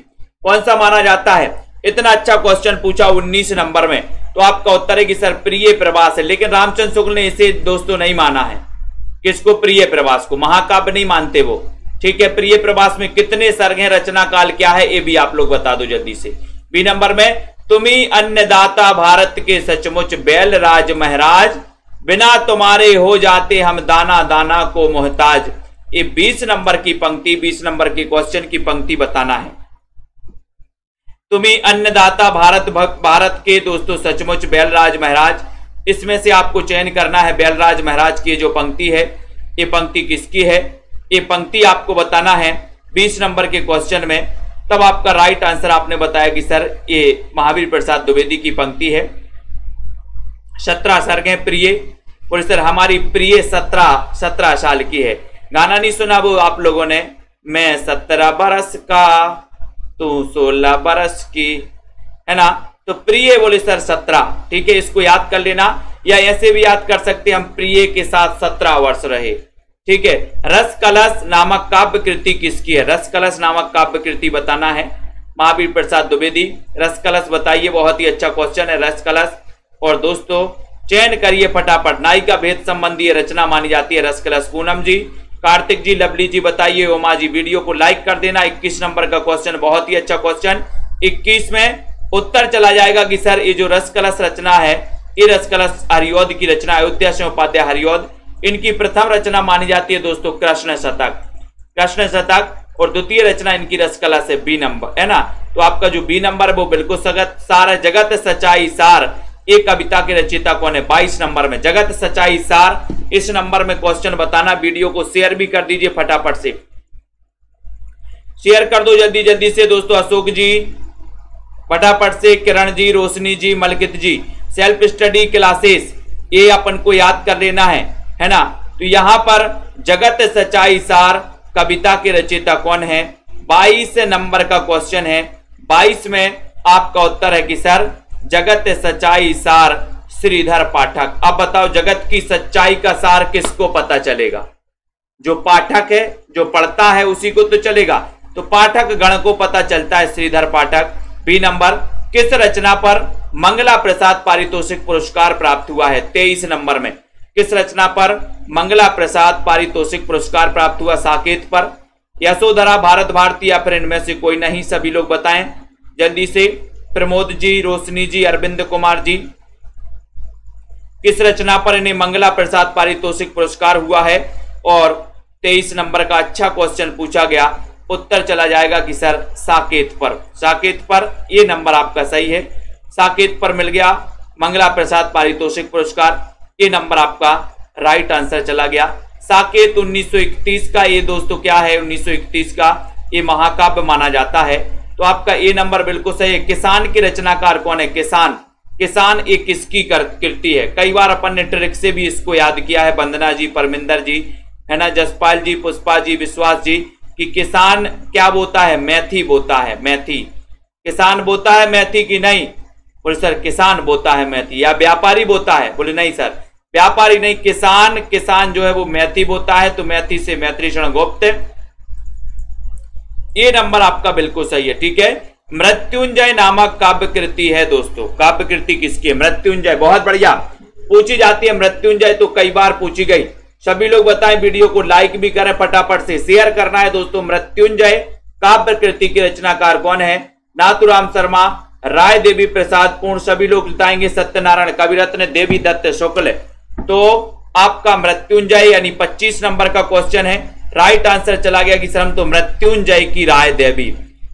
कौन सा माना जाता है? इतना अच्छा क्वेश्चन पूछा 19 नंबर में, तो आपका उत्तर है कि सर प्रिय प्रवास है। लेकिन रामचंद्र शुक्ल ने इसे दोस्तों नहीं माना है। किसको? प्रिय प्रवास को, महाकाव्य नहीं मानते वो। ठीक है, प्रिय प्रवास में कितने सर्ग हैं, रचना काल क्या है, ये भी आप लोग बता दो जल्दी से। बी नंबर में तुम्ही अन्नदाता भारत के सचमुच बैल राज महाराज, बिना तुम्हारे हो जाते हम दाना दाना को मोहताज। ये 20 नंबर की पंक्ति, 20 नंबर के क्वेश्चन की पंक्ति बताना है। तुम्हें अन्नदाता भारत के दोस्तों सचमुच बैलराज महाराज, इसमें से आपको चयन करना है। बैलराज महाराज की जो पंक्ति है, ये पंक्ति किसकी है, ये पंक्ति आपको बताना है 20 नंबर के क्वेश्चन में। तब आपका राइट आंसर आपने बताया कि सर ये महावीर प्रसाद द्विवेदी की पंक्ति है। 17 सर्ग है प्रिय, और सर हमारी प्रिय 17 साल की है। गाना नहीं सुना वो आप लोगों ने, मैं 17 बरस का तू 16 बरस की, है ना। तो प्रिय बोले सर 17, ठीक है, इसको याद कर लेना, या ऐसे भी याद कर सकते हैं हम, प्रिय के साथ 17 वर्ष रहे, ठीक है। रस कलश नामक काव्य कृति किसकी है, रस कलश नामक काव्य कृति बताना है महावीर प्रसाद द्विवेदी। रस कलश बताइए, बहुत ही अच्छा क्वेश्चन है रस कलश। और दोस्तों चयन करिए फटाफट, नायिका भेद संबंधी रचना मानी जाती है रस कलश। पूनम जी, कार्तिक जी, लवली जी बताइए। उमा जी, वीडियो को लाइक कर देना। 21 नंबर का क्वेश्चन, बहुत ही अच्छा क्वेश्चन। 21 में उत्तर चला जाएगा कि सर ये जो रस कलश रचना है, ये रस कलश हरिऔध की रचना, अयोध्या सिंह उपाध्याय हरिऔध, इनकी प्रथम रचना मानी जाती है दोस्तों कृष्ण शतक, कृष्ण शतक। और द्वितीय रचना इनकी रस कलश है, बी नंबर, है ना। तो आपका जो बी नंबर है वो बिल्कुल सार है। जगत सच्चाई सार, एक कविता के रचयिता कौन है, 22 नंबर में जगत सच्चाई सार। इस नंबर में क्वेश्चन बताना। वीडियो को शेयर भी कर दीजिए फटाफट से, शेयर कर दो जल्दी जल्दी से दोस्तों। अशोक जी फटाफट से, किरण जी, रोशनी जी, मलकित जी, सेल्फ स्टडी क्लासेस ये अपन को याद कर लेना है ना। तो यहां पर जगत सच्चाई सार कविता के रचयिता कौन है, 22 नंबर का क्वेश्चन है। 22 में आपका उत्तर है कि सर जगत सच्चाई सार श्रीधर पाठक। अब बताओ जगत की सच्चाई का सार किसको पता चलेगा, जो पाठक है, जो पढ़ता है उसी को तो चलेगा। तो पाठक गण को पता चलता है, श्रीधर पाठक। बी नंबर, किस रचना पर मंगला प्रसाद पारितोषिक पुरस्कार प्राप्त हुआ है, 23 नंबर में किस रचना पर मंगला प्रसाद पारितोषिक पुरस्कार प्राप्त हुआ, साकेत पर, यशोधरा, भारत भारती, या फिर इनमें से कोई नहीं। सभी लोग बताएं जल्दी से। प्रमोद जी, रोशनी जी, अरविंद कुमार जी, किस रचना पर इन्हें मंगला प्रसाद पारितोषिक पुरस्कार हुआ है। और 23 नंबर का अच्छा क्वेश्चन पूछा गया, उत्तर चला जाएगा कि सर साकेत पर, साकेत पर। ये नंबर आपका सही है, साकेत पर मिल गया मंगला प्रसाद पारितोषिक पुरस्कार, ये नंबर आपका राइट आंसर चला गया। साकेत 1931 का ये दोस्तों क्या है, 1931 का ये महाकाव्य माना जाता है। तो आपका ये नंबर बिल्कुल सही है। किसान के रचनाकार कौन है, किसान, किसान एक किसकी कृति है। कई बार अपन ने ट्रिक से भी इसको याद किया है, वंदना जी, परमिंदर जी, है ना, जसपाल जी, पुष्पा जी, विश्वास जी, कि किसान क्या बोता है, मेथी बोता है, मेथी। किसान बोता है मेथी की नहीं, बोले सर किसान बोता है मेथी, या व्यापारी बोता है, बोले नहीं सर व्यापारी नहीं, किसान, किसान जो है वो मेथी बोता है। तो मेथी से मैत्रीषण गुप्त, ये नंबर आपका बिल्कुल सही है, ठीक है। मृत्युंजय नामक काव्य कृति है दोस्तों, काव्य कृति किसकी है, मृत्युंजय। बहुत बढ़िया, पूछी जाती है मृत्युंजय, तो कई बार पूछी गई। सभी लोग बताएं, वीडियो को लाइक भी करें फटाफट से, शेयर करना है दोस्तों। मृत्युंजय काव्य कृति के रचनाकार कौन है, नाथुराम शर्मा, राय देवी प्रसाद पूर्ण, सभी लोग बताएंगे सत्यनारायण, कविरत्न, देवी दत्त शुक्ल। तो आपका मृत्युंजय यानी 25 नंबर का क्वेश्चन है, राइट आंसर चला गया कि सर हम तो मृत्युंजय की राय देवी,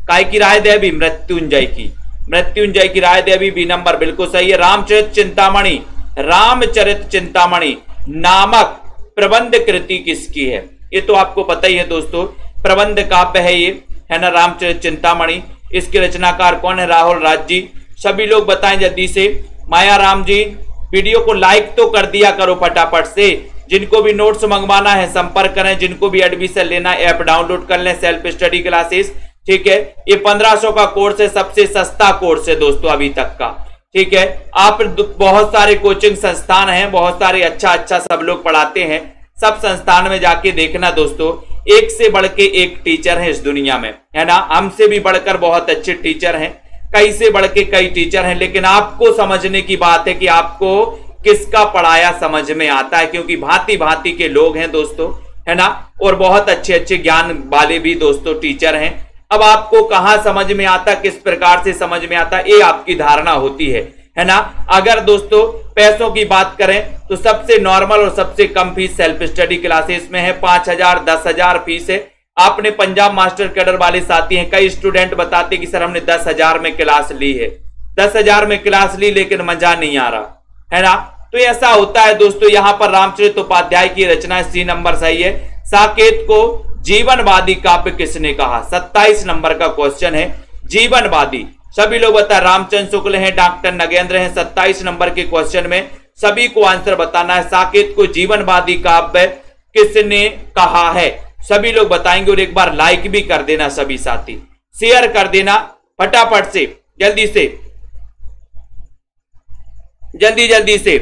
काय की राय देवी, मृत्युंजय की, मृत्युंजय की राय देवी, बी नंबर बिल्कुल सही है। रामचरित चिंतामणि, रामचरित चिंतामणि नामक प्रबंध कृति किसकी है, ये तो आपको पता ही है दोस्तों, प्रबंध काव्य है ये, है ना, रामचरित चिंतामणि। इसके रचनाकार कौन है, राहुल राज जी। सभी लोग बताएं जल्दी से। माया राम जी, वीडियो को लाइक तो कर दिया करो फटाफट से। जिनको भी नोट्स मंगवाना है संपर्क करें, जिनको भी एडमिशन लेना है ऐप डाउनलोड कर लें, सेल्फ स्टडी क्लासेस, ठीक है। ये 1500 का कोर्स है, सबसे सस्ता कोर्स है दोस्तों अभी तक का, ठीक है। आप बहुत सारे कोचिंग संस्थान हैं, बहुत सारे अच्छा अच्छा सब लोग पढ़ाते हैं, सब संस्थान में जाके देखना दोस्तों, एक से बढ़ के एक टीचर है इस दुनिया में, है ना। हमसे भी बढ़कर बहुत अच्छे टीचर हैं, कई से बढ़ के कई टीचर हैं, लेकिन आपको समझने की बात है कि आपको किसका पढ़ाया समझ में आता है, क्योंकि भांति भांति के लोग हैं दोस्तों, है ना, और बहुत अच्छे अच्छे ज्ञान वाले भी दोस्तों टीचर हैं। अब आपको कहां समझ में आता, किस प्रकार से समझ में आता, ये आपकी धारणा होती है है ना। अगर दोस्तों पैसों की बात करें तो सबसे नॉर्मल और सबसे कम फीस सेल्फ स्टडी क्लासेस में है। 5,000 10,000 फीस है। आपने पंजाब मास्टर कैडर वाले साथी हैं, कई स्टूडेंट बताते कि सर हमने 10,000 में क्लास ली है, 10,000 में क्लास ली लेकिन मजा नहीं आ रहा, है ना। तो ऐसा होता है दोस्तों। यहां पर रामचरित उपाध्याय की रचना सी नंबर सही है। साकेत को जीवनवादी काव्य किसने कहा? 27 नंबर का क्वेश्चन है। जीवनवादी सभी लोग बताए, रामचंद्र शुक्ल हैं, डॉक्टर नगेंद्र हैं। 27 नंबर के क्वेश्चन में सभी को आंसर बताना है। साकेत को जीवनवादी काव्य किसने कहा है? सभी लोग बताएंगे। और एक बार लाइक भी कर देना सभी साथी, शेयर कर देना फटाफट से, जल्दी से, जल्दी जल्दी से।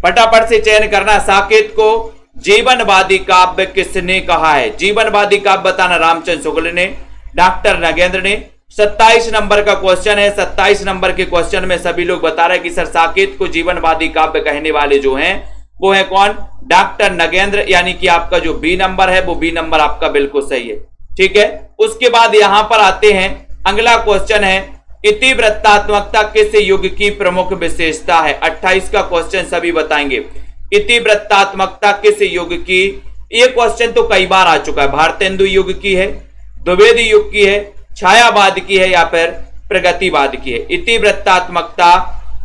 फटाफट से चयन करना। साकेत को जीवनवादी काव्य किसने कहा है? जीवनवादी काव्य बताना रामचंद्र शुक्ल ने, डॉक्टर नगेंद्र ने। 27 नंबर का क्वेश्चन है। 27 नंबर के क्वेश्चन में सभी लोग बता रहे हैं कि सर साकेत को जीवनवादी काव्य कहने वाले जो हैं वो है कौन? डॉक्टर नगेंद्र, यानी कि आपका जो बी नंबर है वो बी नंबर आपका बिल्कुल सही है। ठीक है। उसके बाद यहां पर आते हैं, अगला क्वेश्चन है इतिवृत्तात्मकता किस युग की प्रमुख विशेषता है? 28 का क्वेश्चन सभी बताएंगे। इतिवृत्तात्मकता किस युग की? ये क्वेश्चन तो कई बार आ चुका है। भारतेंदु युग की है, द्विवेदी युग की है, छायावाद की है या फिर प्रगतिवाद की है? इतिवृत्तात्मकता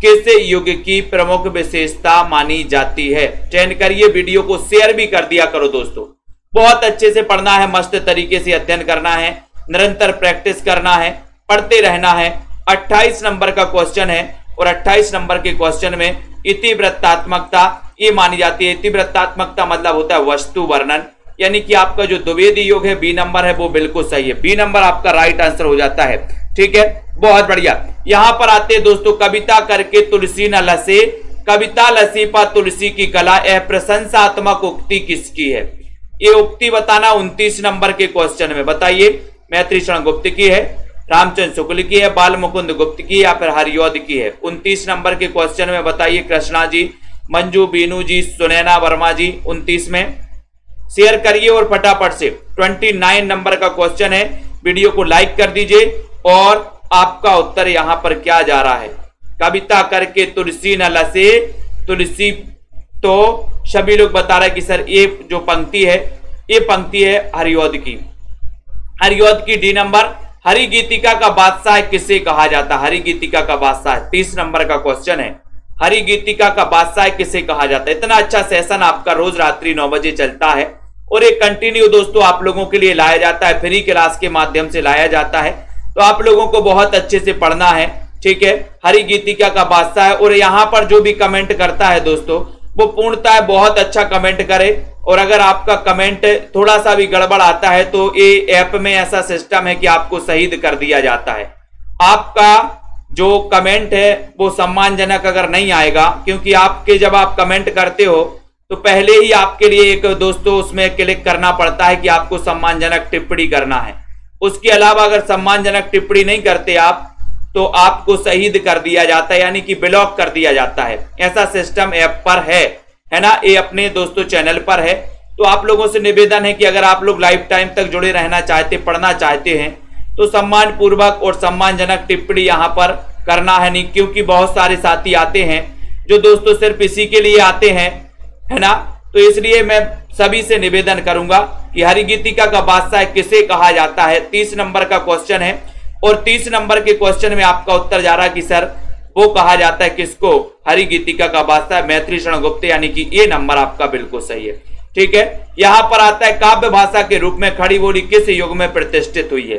किस युग की प्रमुख विशेषता मानी जाती है? चयन करिए। वीडियो को शेयर भी कर दिया करो दोस्तों। बहुत अच्छे से पढ़ना है, मस्त तरीके से अध्ययन करना है, निरंतर प्रैक्टिस करना है, पढ़ते रहना है। 28 नंबर का क्वेश्चन है और 28 नंबर के क्वेश्चन में इतिवृत्तात्मकता ये मानी जाती है। इतिवृत्तात्मकता मतलब होता है वस्तु वर्णन, यानी कि आपका जो द्विवेदी योग है बी नंबर है वो बिल्कुल सही है। बी नंबर आपका राइट आंसर हो जाता है। ठीक है, बहुत बढ़िया। यहां पर आते हैं दोस्तों, कविता करके तुलसी न लसे, कविता लसी पा तुलसी की कला, यह प्रशंसात्मक उक्ति किसकी है? ये उक्ति बताना 29 नंबर के क्वेश्चन में। बताइए, मैत्री शरण गुप्त की है, रामचंद्र शुक्ल की है, बाल मुकुंद गुप्त की या फिर हरियोध की है? 29 नंबर के क्वेश्चन में बताइए। कृष्णा जी, मंजू, बीनू जी, सुनैना वर्मा जी 29 में शेयर करिए और फटाफट से। 29 नंबर का क्वेश्चन है। वीडियो को लाइक कर दीजिए और आपका उत्तर यहां पर क्या जा रहा है? कविता करके तुलसी न लसे, तुलसी, तो सभी लोग बता रहे हैं कि सर ये जो पंक्ति है ये पंक्ति है हरियोध की। हरियोध की डी नंबर। हरि गीतिका का बादशाह किसे कहा जाता है? हरि गीतिका का बादशाह 30 नंबर का क्वेश्चन है। हरि गीतिका का बादशाह किसे कहा जाता है? इतना अच्छा सेशन आपका रोज रात्रि 9 बजे चलता है और एक कंटिन्यू दोस्तों आप लोगों के लिए लाया जाता है, फ्री क्लास के माध्यम से लाया जाता है। तो आप लोगों को बहुत अच्छे से पढ़ना है। ठीक है, हरि गीतिका का बादशाह है। और यहां पर जो भी कमेंट करता है दोस्तों वो पूर्णतः बहुत अच्छा कमेंट करे। और अगर आपका कमेंट थोड़ा सा भी गड़बड़ आता है तो ये ऐप में ऐसा सिस्टम है कि आपको शहीद कर दिया जाता है। आपका जो कमेंट है वो सम्मानजनक अगर नहीं आएगा, क्योंकि आपके जब आप कमेंट करते हो तो पहले ही आपके लिए एक दोस्तों उसमें क्लिक करना पड़ता है कि आपको सम्मानजनक टिप्पणी करना है। उसके अलावा अगर सम्मानजनक टिप्पणी नहीं करते आप तो आपको शहीद कर दिया जाता है, यानी कि ब्लॉक कर दिया जाता है। ऐसा सिस्टम ऐप पर है ना, ये अपने दोस्तों चैनल पर है। तो आप लोगों से निवेदन है कि अगर आप लोग लाइफ टाइम तक जुड़े रहना चाहते, पढ़ना चाहते हैं तो सम्मान पूर्वक और सम्मानजनक टिप्पणी यहां पर करना है। नहीं, क्योंकि बहुत सारे साथी आते हैं जो दोस्तों सिर्फ इसी के लिए आते हैं, है ना। तो इसलिए मैं सभी से निवेदन करूंगा कि हरि गीतिका का बादशाह किसे कहा जाता है? 30 नंबर का क्वेश्चन है और 30 नंबर के क्वेश्चन में आपका उत्तर जा रहा है कि सर वो कहा जाता है किसको? हरि गीतिका का बादशाह मैत्री शरण गुप्त, यानी कि ये नंबर आपका बिल्कुल सही है। ठीक है, यहां पर आता है काव्य भाषा के रूप में खड़ी बोली किस युग में प्रतिष्ठित हुई है?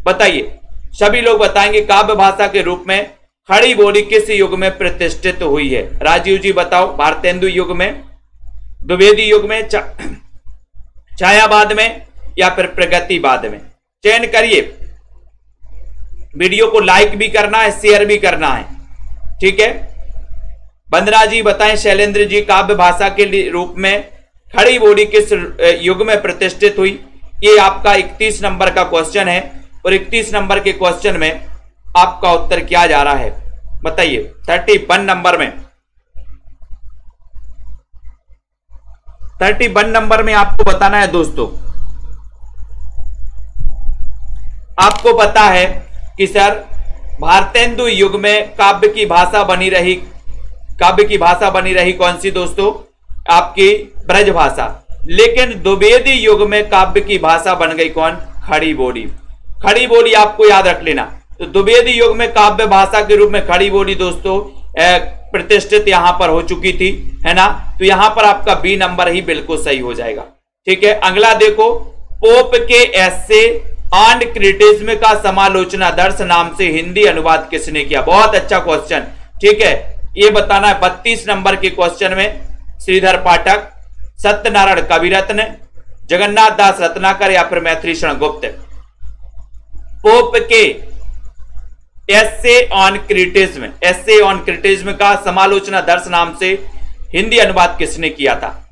बताइए, सभी लोग बताएंगे काव्य भाषा के रूप में खड़ी बोली किस युग में प्रतिष्ठित हुई है? राजीव जी बताओ, भारतेंदु युग में, द्विवेदी युग में, छायावाद में या फिर प्रगतिवाद में? चयन करिए। वीडियो को लाइक भी करना है, शेयर भी करना है। ठीक है, बंदना जी बताएं, शैलेंद्र जी काव्य भाषा के रूप में खड़ी बोली किस युग में प्रतिष्ठित हुई? ये आपका 31 नंबर का क्वेश्चन है और 31 नंबर के क्वेश्चन में आपका उत्तर क्या जा रहा है? बताइए। 31 नंबर में, 31 नंबर में आपको बताना है दोस्तों, आपको पता है कि सर भारतेंदु युग में काव्य की भाषा बनी रही कौन सी दोस्तों? आपकी ब्रज भाषा। लेकिन द्विवेदी युग में काव्य की भाषा बन गई कौन? खड़ी बोली। खड़ी बोली आपको याद रख लेना। तो द्विवेदी युग में काव्य भाषा के रूप में खड़ी बोली दोस्तों प्रतिष्ठित यहां पर हो चुकी थी, है ना। तो यहां पर आपका बी नंबर ही बिल्कुल सही हो जाएगा। ठीक है, अगला देखो, पोप के एसे ऑन क्रिटिज्म का समालोचना दर्श नाम से हिंदी अनुवाद किसने किया? बहुत अच्छा क्वेश्चन। ठीक है, ये बताना है 32 नंबर के क्वेश्चन में। श्रीधर पाठक, सत्यनारायण कविरत्न, जगन्नाथ दास रत्नाकर या फिर मैथिली शरण गुप्त। पोप के एसे ऑन क्रिटिज्म का समालोचना दर्श नाम से हिंदी अनुवाद किसने किया था?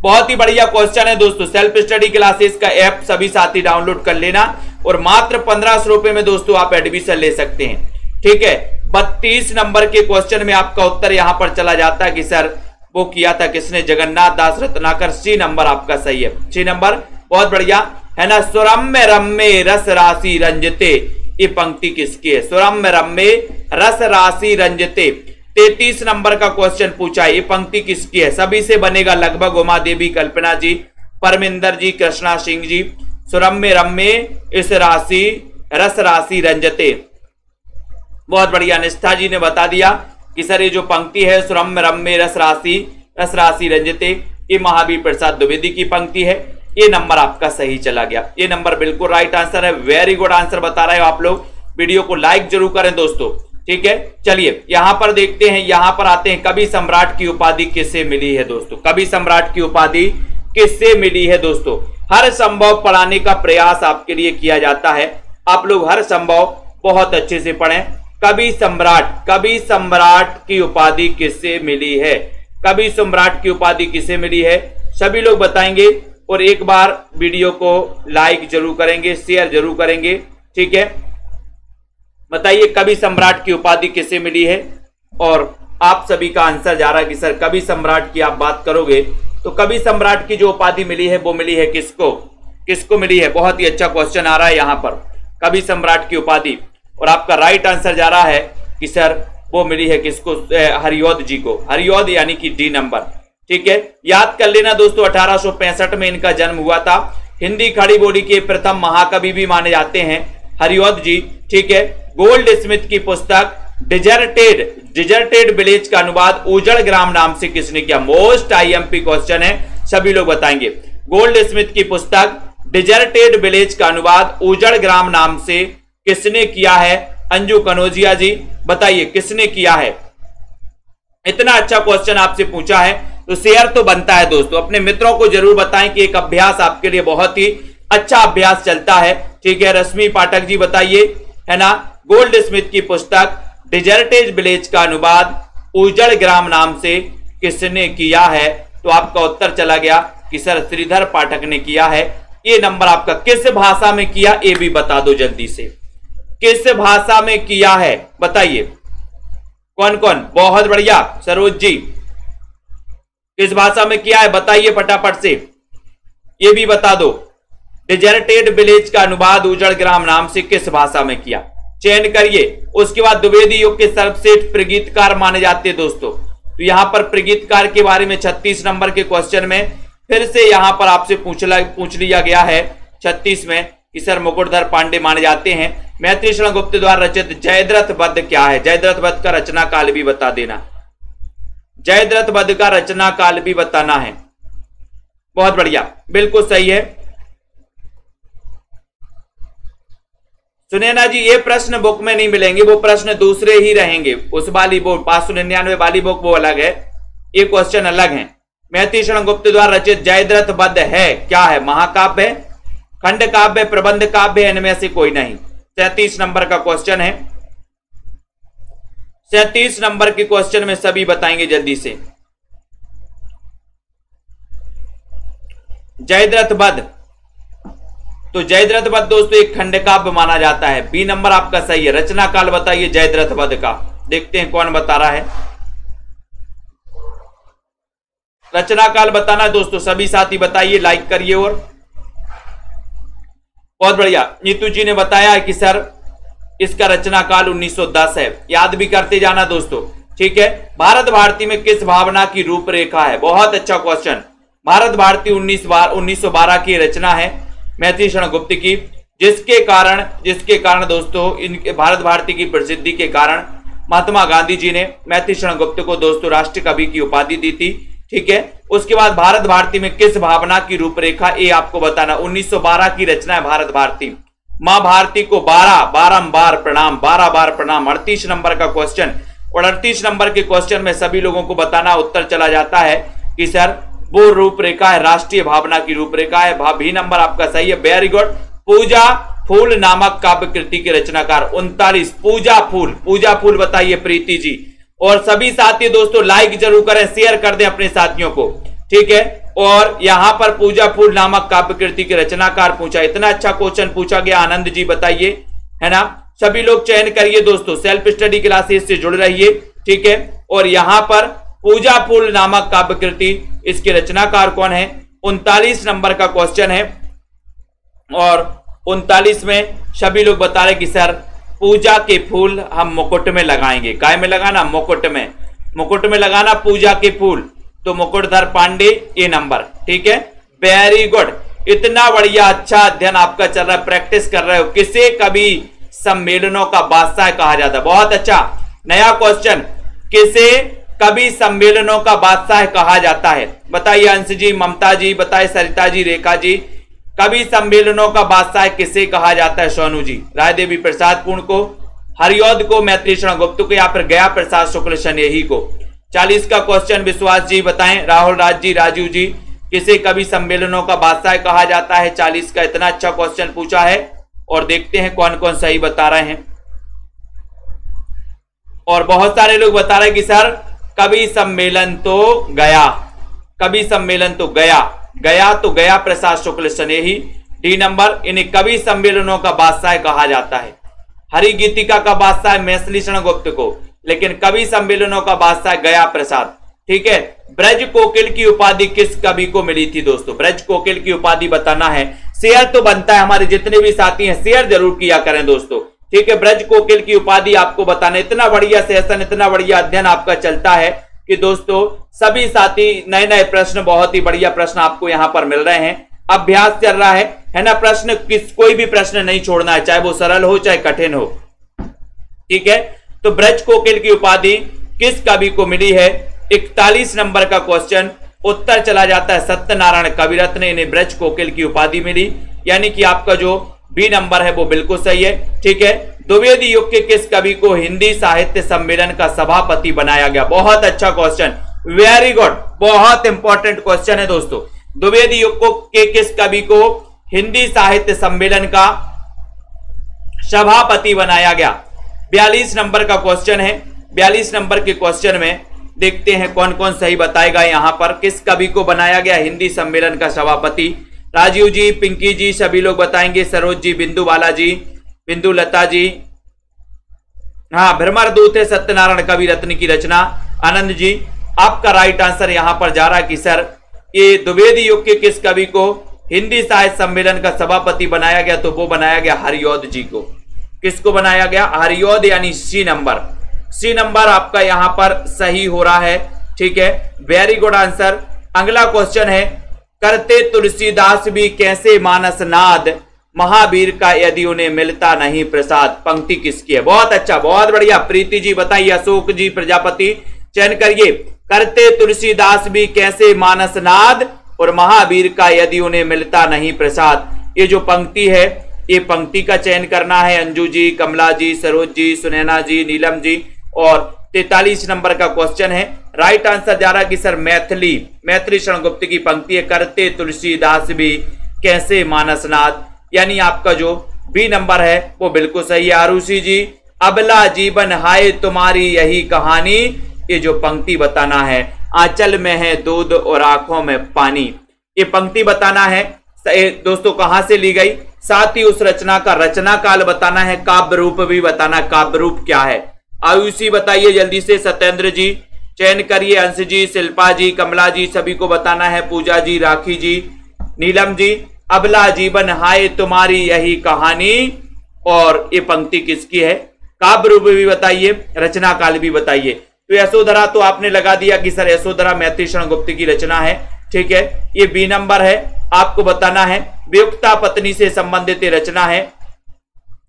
बहुत ही बढ़िया क्वेश्चन है दोस्तों। सेल्फ स्टडी क्लासेस का ऐप सभी साथी डाउनलोड कर लेना और मात्र 1500 रुपए में दोस्तों आप एडमिशन ले सकते हैं। ठीक है, 32 नंबर के क्वेश्चन में आपका उत्तर यहां पर चला जाता है कि सर वो किया था किसने? जगन्नाथ दास रत्नाकर। सी नंबर आपका सही है, सी नंबर। बहुत बढ़िया, है ना। सुरम्य रम्य रस राशि रंजते, ये पंक्ति किसकी है? सुरम्य रम्य रस राशि रंजते। 33 नंबर का क्वेश्चन पूछा है, ये पंक्ति किसकी है? सभी से बनेगा लगभग। उमा देवी, कल्पना जी, परमिंदर जी, कृष्णा सिंह जी। सुरम्य रम्य इस राशि रस राशि रंजते। बहुत बढ़िया, निष्ठा जी ने बता दिया कि सर ये जो पंक्ति है सुरम्य रम्य रस राशि रंजते, ये महावीर प्रसाद द्विवेदी की पंक्ति है। ये नंबर आपका सही चला गया, ये नंबर बिल्कुल राइट आंसर है। वेरी गुड आंसर बता रहे हो आप लोग। वीडियो को लाइक जरूर करें दोस्तों। ठीक है, चलिए यहां पर देखते हैं, यहां पर आते हैं। कवि सम्राट की उपाधि किससे मिली है दोस्तों? कवि सम्राट की उपाधि किससे मिली है दोस्तों? हर संभव पढ़ाने का प्रयास आपके लिए किया जाता है। आप लोग हर संभव बहुत अच्छे से पढ़ें। कवि सम्राट की उपाधि किससे मिली है? कवि सम्राट की उपाधि किससे मिली है? सभी लोग बताएंगे और एक बार वीडियो को लाइक जरूर करेंगे, शेयर जरूर करेंगे। ठीक है, बताइए कवि सम्राट की उपाधि किससे मिली है? और आप सभी का आंसर जा रहा है कि सर कवि सम्राट की आप बात करोगे तो कवि सम्राट की जो उपाधि मिली है वो मिली है किसको मिली है? बहुत ही अच्छा क्वेश्चन आ रहा है यहां पर, कवि सम्राट की उपाधि। और आपका राइट आंसर जा रहा है कि सर वो मिली है किसको? हरिऔध जी को। हरिऔध यानी कि डी नंबर। ठीक है, याद कर लेना दोस्तों, 1865 में इनका जन्म हुआ था। हिंदी खड़ी बोली के प्रथम महाकवि भी माने जाते हैं हरिऔध जी। ठीक है, गोल्ड स्मिथ की पुस्तक डिजर्टेड विलेज का अनुवाद उजड़ ग्राम नाम से किसने किया? मोस्ट आईएमपी क्वेश्चन है, सभी लोग बताएंगे। गोल्ड स्मिथ की पुस्तक डिजर्टेड विलेज का अनुवाद उजड़ ग्राम नाम से किसने किया है? अंजू कनौजिया जी, बताइए किसने किया है? इतना अच्छा क्वेश्चन आपसे पूछा है तो शेयर तो बनता है दोस्तों। अपने मित्रों को जरूर बताएं कि एक अभ्यास आपके लिए बहुत ही अच्छा अभ्यास चलता है। ठीक है, रश्मि पाठक जी बताइए, है ना। गोल्ड स्मिथ की पुस्तक डिजर्टेड विलेज का अनुवाद उजड़ ग्राम नाम से किसने किया है? तो आपका उत्तर चला गया कि सर श्रीधर पाठक ने किया है। ये नंबर आपका किस भाषा में किया? ये भी बता दो जल्दी से, किस भाषा में किया है बताइए। कौन कौन? बहुत बढ़िया, सरोज जी, किस भाषा में किया है बताइए फटाफट से, ये भी बता दो। डिजर्टेड विलेज का अनुवाद उजड़ ग्राम नाम से किस भाषा में किया? चयन करिए। उसके बाद द्विवेदी युग के सर्वश्रेष्ठ प्रगीतकार माने जाते हैं दोस्तों। तो यहां पर प्रगीतकार के बारे में 36 नंबर के क्वेश्चन में फिर से यहां पर आपसे पूछ लिया गया है 36 में कि सर मुकुटधर पांडे माने जाते हैं। मैथिली शरण गुप्त द्वारा रचित जयद्रथ वध क्या है? जयद्रथ वध का रचना काल भी बता देना। जयद्रथ वध का रचना काल भी बताना है। बहुत बढ़िया, बिल्कुल सही है। सुनैना जी, ये प्रश्न बुक में नहीं मिलेंगे, वो प्रश्न दूसरे ही रहेंगे। उस वाली बुक 599 वाली बुक वो अलग है, ये क्वेश्चन अलग है। मैथिली शरण गुप्त द्वारा रचित जयद्रथ वध है क्या है? महाकाव्य है, खंड काव्य, प्रबंध काव्य, इनमें से कोई नहीं। 37 नंबर का क्वेश्चन है। 37 नंबर के क्वेश्चन में सभी बताएंगे जल्दी से। जयद्रथ वध, तो जयद्रथ वध दोस्तों एक खंड काव्य माना जाता है। बी नंबर आपका सही है। रचना काल बताइए जयद्रथ वध का, देखते हैं कौन बता रहा है। रचना काल बताना है दोस्तों, सभी साथी बताइए, लाइक करिए। और बहुत बढ़िया, नीतू जी ने बताया है कि सर इसका रचना काल 1910 है, याद भी करते जाना दोस्तों, ठीक है। भारत भारती में किस भावना की रूपरेखा है? बहुत अच्छा क्वेश्चन। भारत भारती 1912 की रचना है मैथिली शरण गुप्त की, जिसके कारण दोस्तों इन भारत भारती की प्रसिद्धि के कारण महात्मा गांधी जी ने मैथिली शरण गुप्त को दोस्तों राष्ट्र कवि की उपाधि दी थी, ठीक है। उसके बाद भारत भारती में किस भावना की रूपरेखा, ये आपको बताना। 1912 की रचना है भारत भारती। मां भारती को 12 बार प्रणाम 38 नंबर का क्वेश्चन। और 38 नंबर के क्वेश्चन में सभी लोगों को बताना, उत्तर चला जाता है कि सर वो रूपरेखा है, राष्ट्रीय भावना की रूपरेखा है। भी नंबर आपका सही है, वेरी गुड। पूजा फूल नामक काव्य कृति के रचनाकार 39। पूजा फूल बताइए प्रीति जी। और सभी साथी दोस्तों लाइक जरूर करें, शेयर कर दें अपने साथियों को, ठीक है। और यहां पर पूजा फूल नामक काव्य कृति के रचनाकार पूछा, इतना अच्छा क्वेश्चन पूछा गया। आनंद जी बताइए, है ना। सभी लोग चयन करिए दोस्तों, सेल्फ स्टडी क्लासेस से जुड़ रहिए, ठीक है। और यहां पर पूजा फूल नामक काव्य कृति, इसके रचनाकार कौन है? 39 नंबर का क्वेश्चन है। और 39 में सभी लोग बता रहे कि सर पूजा के फूल हम मुकुट में लगाएंगे। काय में लगाना? मुकुट में लगाना पूजा के फूल। तो मुकुटधर पांडे ये नंबर, ठीक है, वेरी गुड। इतना बढ़िया, अच्छा अध्ययन आपका चल रहा है, प्रैक्टिस कर रहे हो। किसे कवि सम्मेलनों का बादशाह कहा जाता है? बहुत अच्छा नया क्वेश्चन, किसे कवि सम्मेलनों का बादशाह कहा जाता है? बताइए अंश जी, ममता जी बताइए, सरिता जी, रेखा जी। कवि सम्मेलनों का बादशाह किसे कहा जाता है? सोनू जी, राय देवी प्रसाद पूर्ण को, हरिऔध को, मैथिली शरण गुप्त को, या फिर गया प्रसाद शुक्ल शनेही को। 40 का क्वेश्चन विश्वास जी बताएं, राहुल राज जी, राजू जी, किसे कवि सम्मेलनों का बादशाह कहा जाता है? 40 का इतना अच्छा क्वेश्चन पूछा है। और देखते हैं कौन कौन सही बता रहे हैं। और बहुत सारे लोग बता रहे हैं कि सर कवि सम्मेलन तो गया, गया प्रसाद शुक्ल स्नेही। डी नंबर, इन्हें कवि सम्मेलनों का बादशाह कहा जाता है। हरि गीतिका का बादशाह मैथिली शरण गुप्त को, लेकिन कवि सम्मेलनों का बादशाह गया प्रसाद, ठीक है। ब्रज कोकिल की उपाधि किस कवि को मिली थी दोस्तों? ब्रज कोकिल की उपाधि बताना है। शेयर तो बनता है, हमारे जितने भी साथी हैं शेयर जरूर किया करें दोस्तों, ठीक है। ब्रज कोकिल की उपाधि आपको बताना। इतना बढ़िया सेशन, इतना बढ़िया अध्ययन आपका चलता है कि दोस्तों सभी साथी नए नए प्रश्न, बहुत ही बढ़िया प्रश्न आपको यहां पर मिल रहे हैं। अभ्यास चल रहा है ना। प्रश्न कोई भी प्रश्न नहीं छोड़ना है, चाहे वो सरल हो चाहे कठिन हो, ठीक है। तो ब्रज कोकिल की उपाधि किस कवि को मिली है? 41 नंबर का क्वेश्चन। उत्तर चला जाता है सत्यनारायण कविरत्न, इन्हें ब्रज कोकिल की उपाधि मिली। यानी कि आपका जो बी नंबर है वो बिल्कुल सही है, ठीक है। द्विवेदी युग के किस कवि को हिंदी साहित्य सम्मेलन का सभापति बनाया गया? बहुत अच्छा क्वेश्चन, वेरी गुड, बहुत इंपॉर्टेंट क्वेश्चन है दोस्तों। द्विवेदी युग के किस कवि को हिंदी साहित्य सम्मेलन का सभापति बनाया गया? 42 नंबर का क्वेश्चन है। 42 नंबर के क्वेश्चन में देखते हैं कौन कौन सही बताएगा। यहां पर किस कवि को बनाया गया हिंदी सम्मेलन का सभापति? राजीव जी, पिंकी जी, सभी लोग बताएंगे। सरोज जी, बिंदु बाला जी, बिंदु लता जी, हाँ, भ्रमर दूत है सत्यनारायण कवि रत्न की रचना। आनंद जी, आपका राइट आंसर यहां पर जा रहा है कि सर ये द्विवेदी युग के किस कवि को हिंदी साहित्य सम्मेलन का सभापति बनाया गया? तो वो बनाया गया हरिऔध जी को। किसको बनाया गया? हरिऔध, यानी सी नंबर आपका यहां पर सही हो रहा है, ठीक है, वेरी गुड आंसर। अगला क्वेश्चन है, करते तुलसीदास भी कैसे मानस नाद, महावीर का यदि उन्हें मिलता नहीं प्रसाद। पंक्ति किसकी है? बहुत अच्छा, बहुत बढ़िया, प्रीति जी बताइए। अशोक जी प्रजापति, चयन करिए। करते तुलसीदास भी कैसे मानस नाद, और महावीर का यदि उन्हें मिलता नहीं प्रसाद। ये जो पंक्ति है, ये पंक्ति का चयन करना है। अंजू जी, कमला जी, सरोज जी, सुनैना जी, नीलम जी। और 43 नंबर का क्वेश्चन है। राइट आंसर जा रहा है कि सर मैथिली शरण गुप्त की पंक्ति है, करते तुलसीदास भी कैसे मानसनाद, यानी आपका जो बी नंबर है वो बिल्कुल सही है। आरुषि जी, अबला जीवन हाय तुम्हारी यही कहानी, ये जो पंक्ति बताना है, आंचल में है दूध और आंखों में पानी, ये पंक्ति बताना है दोस्तों। कहां से ली गई? साथ ही उस रचना का रचना काल बताना है, काव्य रूप भी बताना, काव्य रूप क्या है। आयुषी बताइए जल्दी से। सत्येंद्र जी, चयन करिए। अंश जी, शिल्पा जी, कमला जी, सभी को बताना है। पूजा जी, राखी जी, नीलम जी। अबला जीवन हाय तुम्हारी यही कहानी, और ये पंक्ति किसकी है? काव्य रूप भी बताइए, रचना काल भी बताइए। तो यशोधरा तो आपने लगा दिया कि सर यशोधरा मैत्री शरण गुप्त की रचना है, ठीक है, ये बी नंबर है। आपको बताना है वियुक्ता पत्नी से संबंधित रचना है।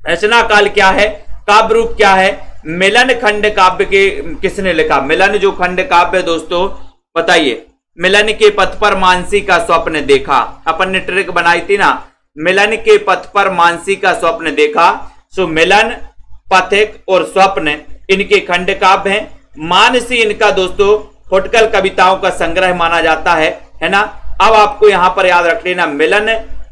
रचना काल क्या है, काव्य रूप क्या है? मिलन खंड काव्य के किसने लिखा? मिलन जो खंड काव्य है दोस्तों, बताइए। मिलन के पथ पर मानसी का स्वप्न देखा, अपन ने ट्रिक बनाई थी ना, मिलन के पथ पर मानसी का स्वप्न देखा। सो मिलन, पथिक और स्वप्न इनके खंड काव्य हैं। मानसी इनका दोस्तों फुटकल कविताओं का संग्रह माना जाता है ना। अब आपको यहां पर याद रख लेना मिलन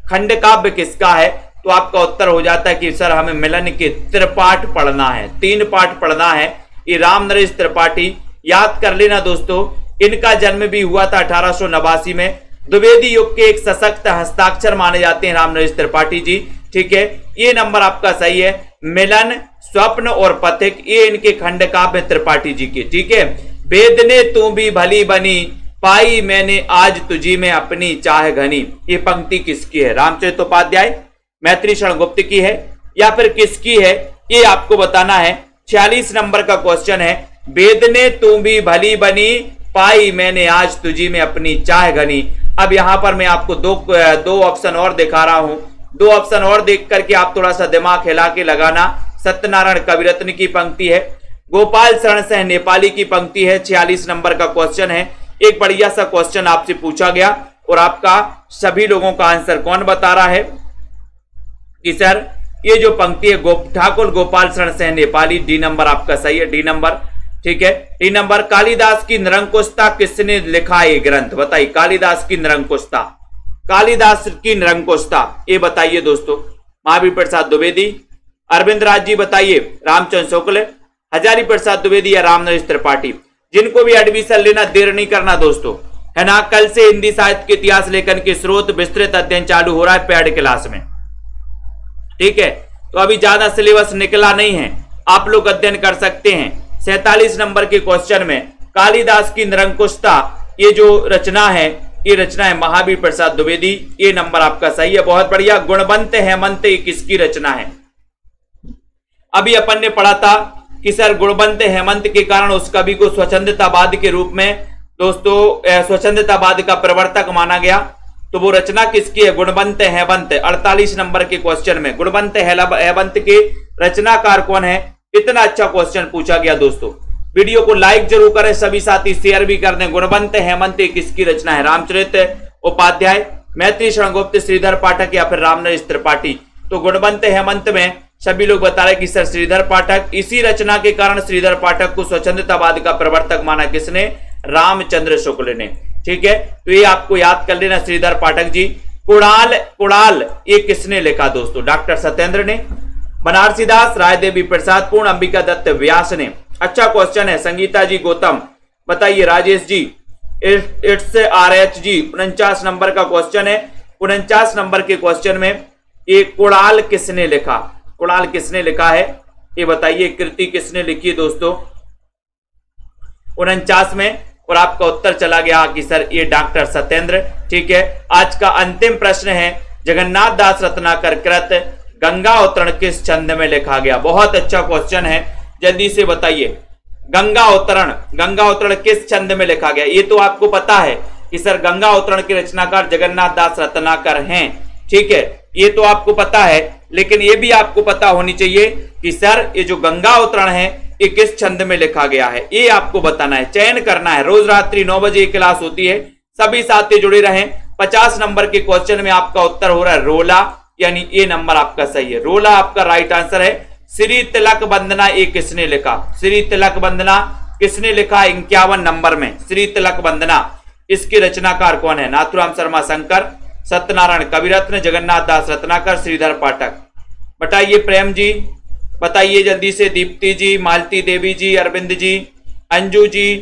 खंड काव्य किसका है, तो आपका उत्तर हो जाता है कि सर हमें मिलन के त्रिपाठ पढ़ना है, 3 पाठ पढ़ना है। ये राम नरेश त्रिपाठी याद कर लेना दोस्तों। इनका जन्म भी हुआ था 1889 में। द्विवेदी युग के एक सशक्त हस्ताक्षर माने जाते हैं राम नरेश त्रिपाठी जी, ठीक है। ये नंबर आपका सही है। मिलन, स्वप्न और पथिक ये इनके खंड काव्य त्रिपाठी जी के, ठीक है। वेद ने तू भी भली बनी, पाई मैंने आज तुझी में अपनी चाह घनी, ये पंक्ति किसकी है? रामचरितोपाध्याय, मैत्री शरण गुप्त की है या फिर किसकी है, ये आपको बताना है। 46 नंबर का क्वेश्चन है। वेद ने तू भी भली बनी, पाई मैंने आज तुझी में अपनी चाह घनी। अब यहां पर मैं आपको दो ऑप्शन और दिखा रहा हूं। 2 ऑप्शन और देख करके आप थोड़ा सा दिमाग हिला के लगाना। सत्यनारायण कविरत्न की पंक्ति है, गोपाल शरण सिंह नेपाली की पंक्ति है। 46 नंबर का क्वेश्चन है। एक बढ़िया सा क्वेश्चन आपसे पूछा गया और आपका सभी लोगों का आंसर कौन बता रहा है कि सर ये जो पंक्ति है ठाकुर गोपाल शरण सिंह नेपाली। डी नंबर आपका सही है, डी नंबर, ठीक है। D number. कालिदास की निरंकुशता किसने लिखा ये ग्रंथ? बताइए, कालिदास की निरंकुशता, कालिदास की निरंकुशता ये बताइए दोस्तों। महावीर प्रसाद द्विवेदी, अरविंद राज जी बताइए, रामचंद्र शुक्ल, हजारी प्रसाद द्विवेदी या राम नरेश त्रिपाठी। जिनको भी एडमिशन लेना देर नहीं करना दोस्तों, है ना। कल से हिंदी साहित्य के इतिहास लेखन के स्रोत विस्तृत अध्ययन चालू हो रहा है पेड क्लास में, ठीक है। तो अभी ज्यादा सिलेबस निकला नहीं है, आप लोग अध्ययन कर सकते हैं। 47 नंबर के क्वेश्चन में कालिदास की निरंकुशता ये जो रचना है, ये रचना है महावीर प्रसाद द्विवेदी। ये नंबर आपका सही है, बहुत बढ़िया। गुणवंत हेमंत ये किसकी रचना है? अभी अपन ने पढ़ा था कि सर गुणवंत हेमंत के कारण उस कवि को स्वच्छंदतावाद के रूप में दोस्तों स्वच्छंदतावाद का प्रवर्तक माना गया। तो वो रचना किसकी है? गुणवंत हेमंत। 48 नंबर के क्वेश्चन में गुणवंत हेमंत के रचनाकार कौन है? इतना अच्छा क्वेश्चन पूछा गया दोस्तों। वीडियो को लाइक जरूर करें, सभी साथी शेयर भी कर दें। गुणवंत हेमंत किसकी रचना है? रामचरित उपाध्याय, मैत्री शरण गुप्त, श्रीधर पाठक या फिर राम नरेश त्रिपाठी। तो गुणवंत हेमंत में सभी लोग बता रहे कि सर श्रीधर पाठक। इसी रचना के कारण श्रीधर पाठक को स्वच्छंदतावाद का प्रवर्तक माना किसने? रामचंद्र शुक्ल ने, ठीक है। तो ये आपको याद कर लेना, श्रीधर पाठक जी। कुणाल ये किसने लिखा दोस्तों? डॉक्टर सत्येंद्र ने, बनारसीदास, रायदेवी प्रसाद, पूर्ण अंबिका दत्त व्यास ने। अच्छा क्वेश्चन है। संगीता जी गौतम बताइए, Rajesh ji, it's RH ji 49 number का क्वेश्चन है। 49 नंबर के क्वेश्चन में ये कुणाल किसने लिखा? कुणाल किसने लिखा है ये बताइए, कृति किसने लिखी है दोस्तों 49 में? और आपका उत्तर चला गया कि सर ये डॉक्टर सत्येंद्र, ठीक है। आज का अंतिम प्रश्न है, जगन्नाथ दास रत्नाकर कृत गंगा अवतरण किस छंद में लिखा गया? बहुत अच्छा क्वेश्चन है, जल्दी से बताइए। गंगा अवतरण किस छंद में लिखा गया? ये तो आपको पता है कि सर गंगा अवतरण के रचनाकार जगन्नाथ दास रत्नाकर हैं, ठीक है, ये तो आपको पता है। लेकिन ये भी आपको पता होनी चाहिए कि सर ये जो गंगा अवतरण है ये किस छंद में लिखा गया है, ये आपको बताना है, चयन करना है। रोज रात्रि 9 बजे क्लास होती है, सभी साथी जुड़े रहें। 50 नंबर के क्वेश्चन में आपका उत्तर हो रहा है रोला, यानी ये नंबर आपका सही है। रोला आपका राइट आंसर है। श्री तिलक वंदना ये किसने लिखा? श्री तिलक वंदना किसने लिखा? 51 नंबर में श्री तिलक वंदना। इसके रचनाकार कौन है? नाथुराम शर्मा शंकर, सत्यनारायण कविरत्न, जगन्नाथ दास रत्नाकर, श्रीधर पाठक। बताइए प्रेम जी, बताइए जल्दी से। दीप्ति जी, मालती देवी जी, अरविंद जी, अंजू जी,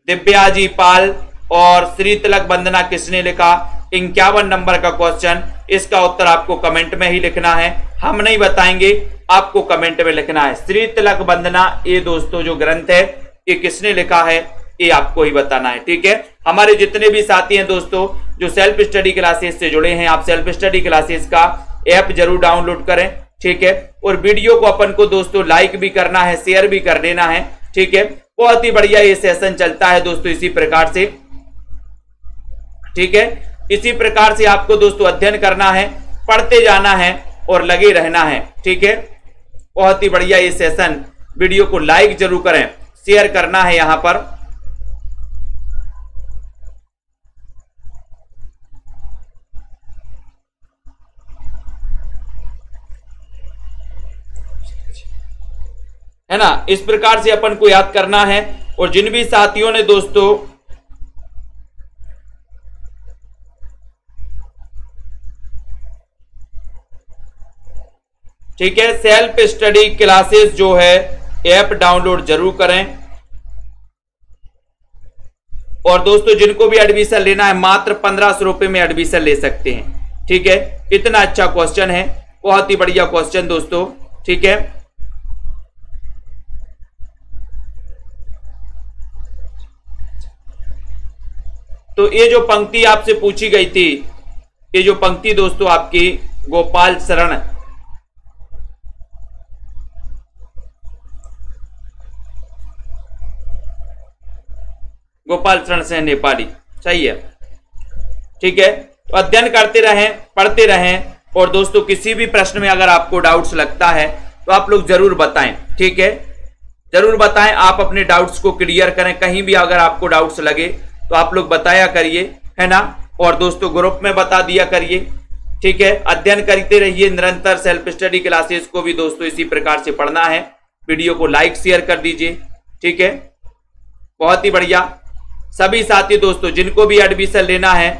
दिव्या जी पाल। और श्री तिलक वंदना किसने लिखा? 51 नंबर का क्वेश्चन। इसका उत्तर आपको कमेंट में ही लिखना है, हम नहीं बताएंगे, आपको कमेंट में लिखना है। श्री तिलक वंदना ये दोस्तों जो ग्रंथ है ये किसने लिखा है? ये आपको ही बताना है। ठीक है, हमारे जितने भी साथी हैं दोस्तों जो सेल्फ स्टडी क्लासेस से जुड़े हैं, आप सेल्फ स्टडी क्लासेस का ऐप जरूर डाउनलोड करें। ठीक है, और वीडियो को अपन को दोस्तों लाइक भी करना है, शेयर भी कर देना है। ठीक है, बहुत ही बढ़िया ये सेशन चलता है दोस्तों इसी प्रकार से। ठीक है, इसी प्रकार से आपको दोस्तों अध्ययन करना है, पढ़ते जाना है और लगे रहना है। ठीक है, बहुत ही बढ़िया ये सेशन। वीडियो को लाइक जरूर करें, शेयर करना है यहां पर। है ना, इस प्रकार से अपन को याद करना है। और जिन भी साथियों ने दोस्तों ठीक है सेल्फ स्टडी क्लासेस जो है ऐप डाउनलोड जरूर करें। और दोस्तों जिनको भी एडमिशन लेना है मात्र 1500 रुपए में एडमिशन ले सकते हैं। ठीक है, इतना अच्छा क्वेश्चन है, बहुत ही बढ़िया क्वेश्चन दोस्तों। ठीक है, तो ये जो पंक्ति आपसे पूछी गई थी, ये जो पंक्ति दोस्तों आपकी गोपाल शरण से नेपाली, सही है। ठीक है, तो अध्ययन करते रहें, पढ़ते रहें। और दोस्तों किसी भी प्रश्न में अगर आपको डाउट्स लगता है तो आप लोग जरूर बताएं। ठीक है, जरूर बताएं, आप अपने डाउट्स को क्लियर करें। कहीं भी अगर आपको डाउट्स लगे तो आप लोग बताया करिए, है ना। और दोस्तों ग्रुप में बता दिया करिए। ठीक है, अध्ययन करते रहिए निरंतर। सेल्फ स्टडी क्लासेस को भी दोस्तों इसी प्रकार से पढ़ना है। वीडियो को लाइक शेयर कर दीजिए। ठीक है, बहुत ही बढ़िया। सभी साथी दोस्तों जिनको भी एडमिशन लेना है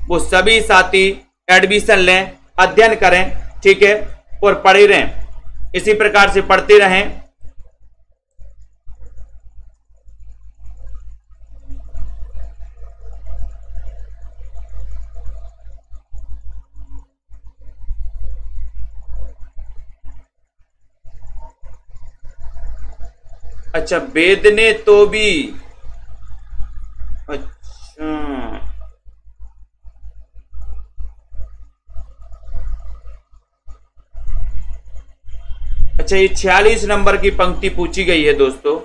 वो सभी साथी एडमिशन लें, अध्ययन करें। ठीक है, और पढ़े रहें, इसी प्रकार से पढ़ते रहें। अच्छा, वेद ने तो भी, अच्छा ये 46 नंबर की पंक्ति पूछी गई है दोस्तों।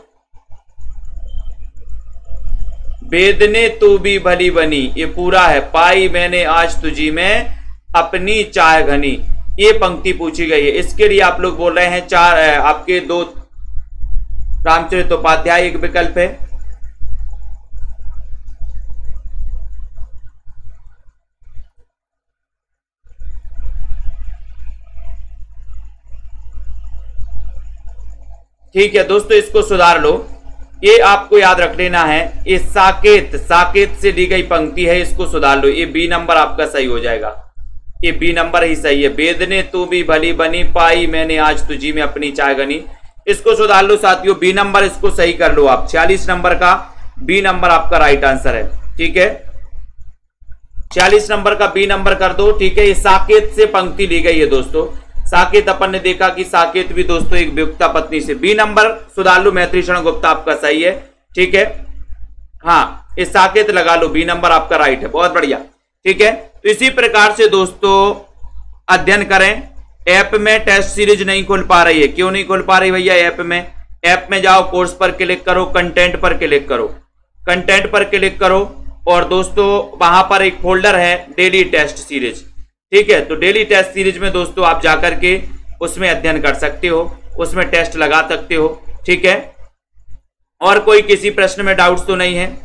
वेद ने तू भी भली बनी, ये पूरा है। पाई मैंने आज तुझी में अपनी चाह घनी, ये पंक्ति पूछी गई है। इसके लिए आप लोग बोल रहे हैं चार, आपके दो रामचरितोपाध्याय एक विकल्प है। ठीक है दोस्तों, इसको सुधार लो। ये आपको याद रख लेना है, ये साकेत, साकेत से ली गई पंक्ति है, इसको सुधार लो। ये बी नंबर आपका सही हो जाएगा, ये बी नंबर ही सही है। वेद ने तू भी भली बनी, पाई मैंने आज तुझी में अपनी चाह घनी, इसको सुधार लो साथियों। बी नंबर इसको सही कर लो आप। 46 नंबर का बी नंबर आपका राइट आंसर है। ठीक है, 46 नंबर का बी नंबर कर दो। ठीक है, ये साकेत से पंक्ति ली गई है दोस्तों। साकेत अपन ने देखा कि साकेत भी दोस्तों एक वियुक्ता पत्नी से। बी नंबर सुधार लो, मैत्री शरण गुप्ता आपका सही है। ठीक है, हाँ ये साकेत लगा लो, बी नंबर आपका राइट है, बहुत बढ़िया। ठीक है, तो इसी प्रकार से दोस्तों अध्ययन करें। ऐप में टेस्ट सीरीज नहीं खुल पा रही है, क्यों नहीं खुल पा रही भैया ऐप में? ऐप में जाओ, कोर्स पर क्लिक करो, कंटेंट पर क्लिक करो, कंटेंट पर क्लिक करो और दोस्तों वहां पर एक फोल्डर है डेली टेस्ट सीरीज। ठीक है, तो डेली टेस्ट सीरीज में दोस्तों आप जाकर के उसमें अध्ययन कर सकते हो, उसमें टेस्ट लगा सकते हो। ठीक है, और कोई किसी प्रश्न में डाउट्स तो नहीं है?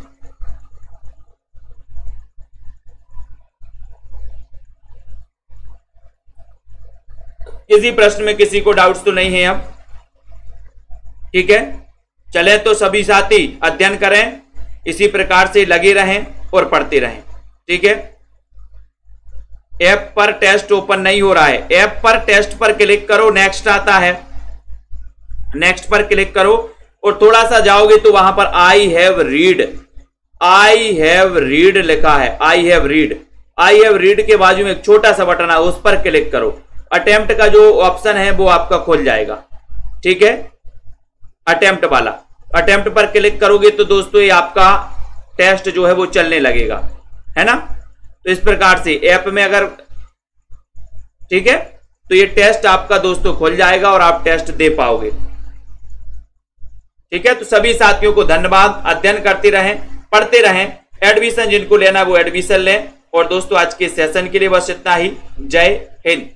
किसी प्रश्न में किसी को डाउट्स तो नहीं है अब? ठीक है, चले तो सभी साथी अध्ययन करें, इसी प्रकार से लगे रहें और पढ़ते रहें। ठीक है, ऐप पर टेस्ट ओपन नहीं हो रहा है, ऐप पर टेस्ट पर क्लिक करो, नेक्स्ट आता है, नेक्स्ट पर क्लिक करो और थोड़ा सा जाओगे तो वहां पर I have read, I have read लिखा है, I have read, I have read के बाजू में एक छोटा सा बटन है, उस पर क्लिक करो। अटेम्प्ट का जो ऑप्शन है वो आपका खुल जाएगा। ठीक है, अटेम्प्ट वाला अटेम्प्ट पर क्लिक करोगे तो दोस्तों ये आपका टेस्ट जो है वो चलने लगेगा, है ना। तो इस प्रकार से ऐप में अगर, ठीक है, तो ये टेस्ट आपका दोस्तों खुल जाएगा और आप टेस्ट दे पाओगे। ठीक है, तो सभी साथियों को धन्यवाद। अध्ययन करते रहें, पढ़ते रहें, एडमिशन जिनको लेना है वो एडमिशन लें। और दोस्तों आज के सेशन के लिए बस इतना ही। जय हिंद।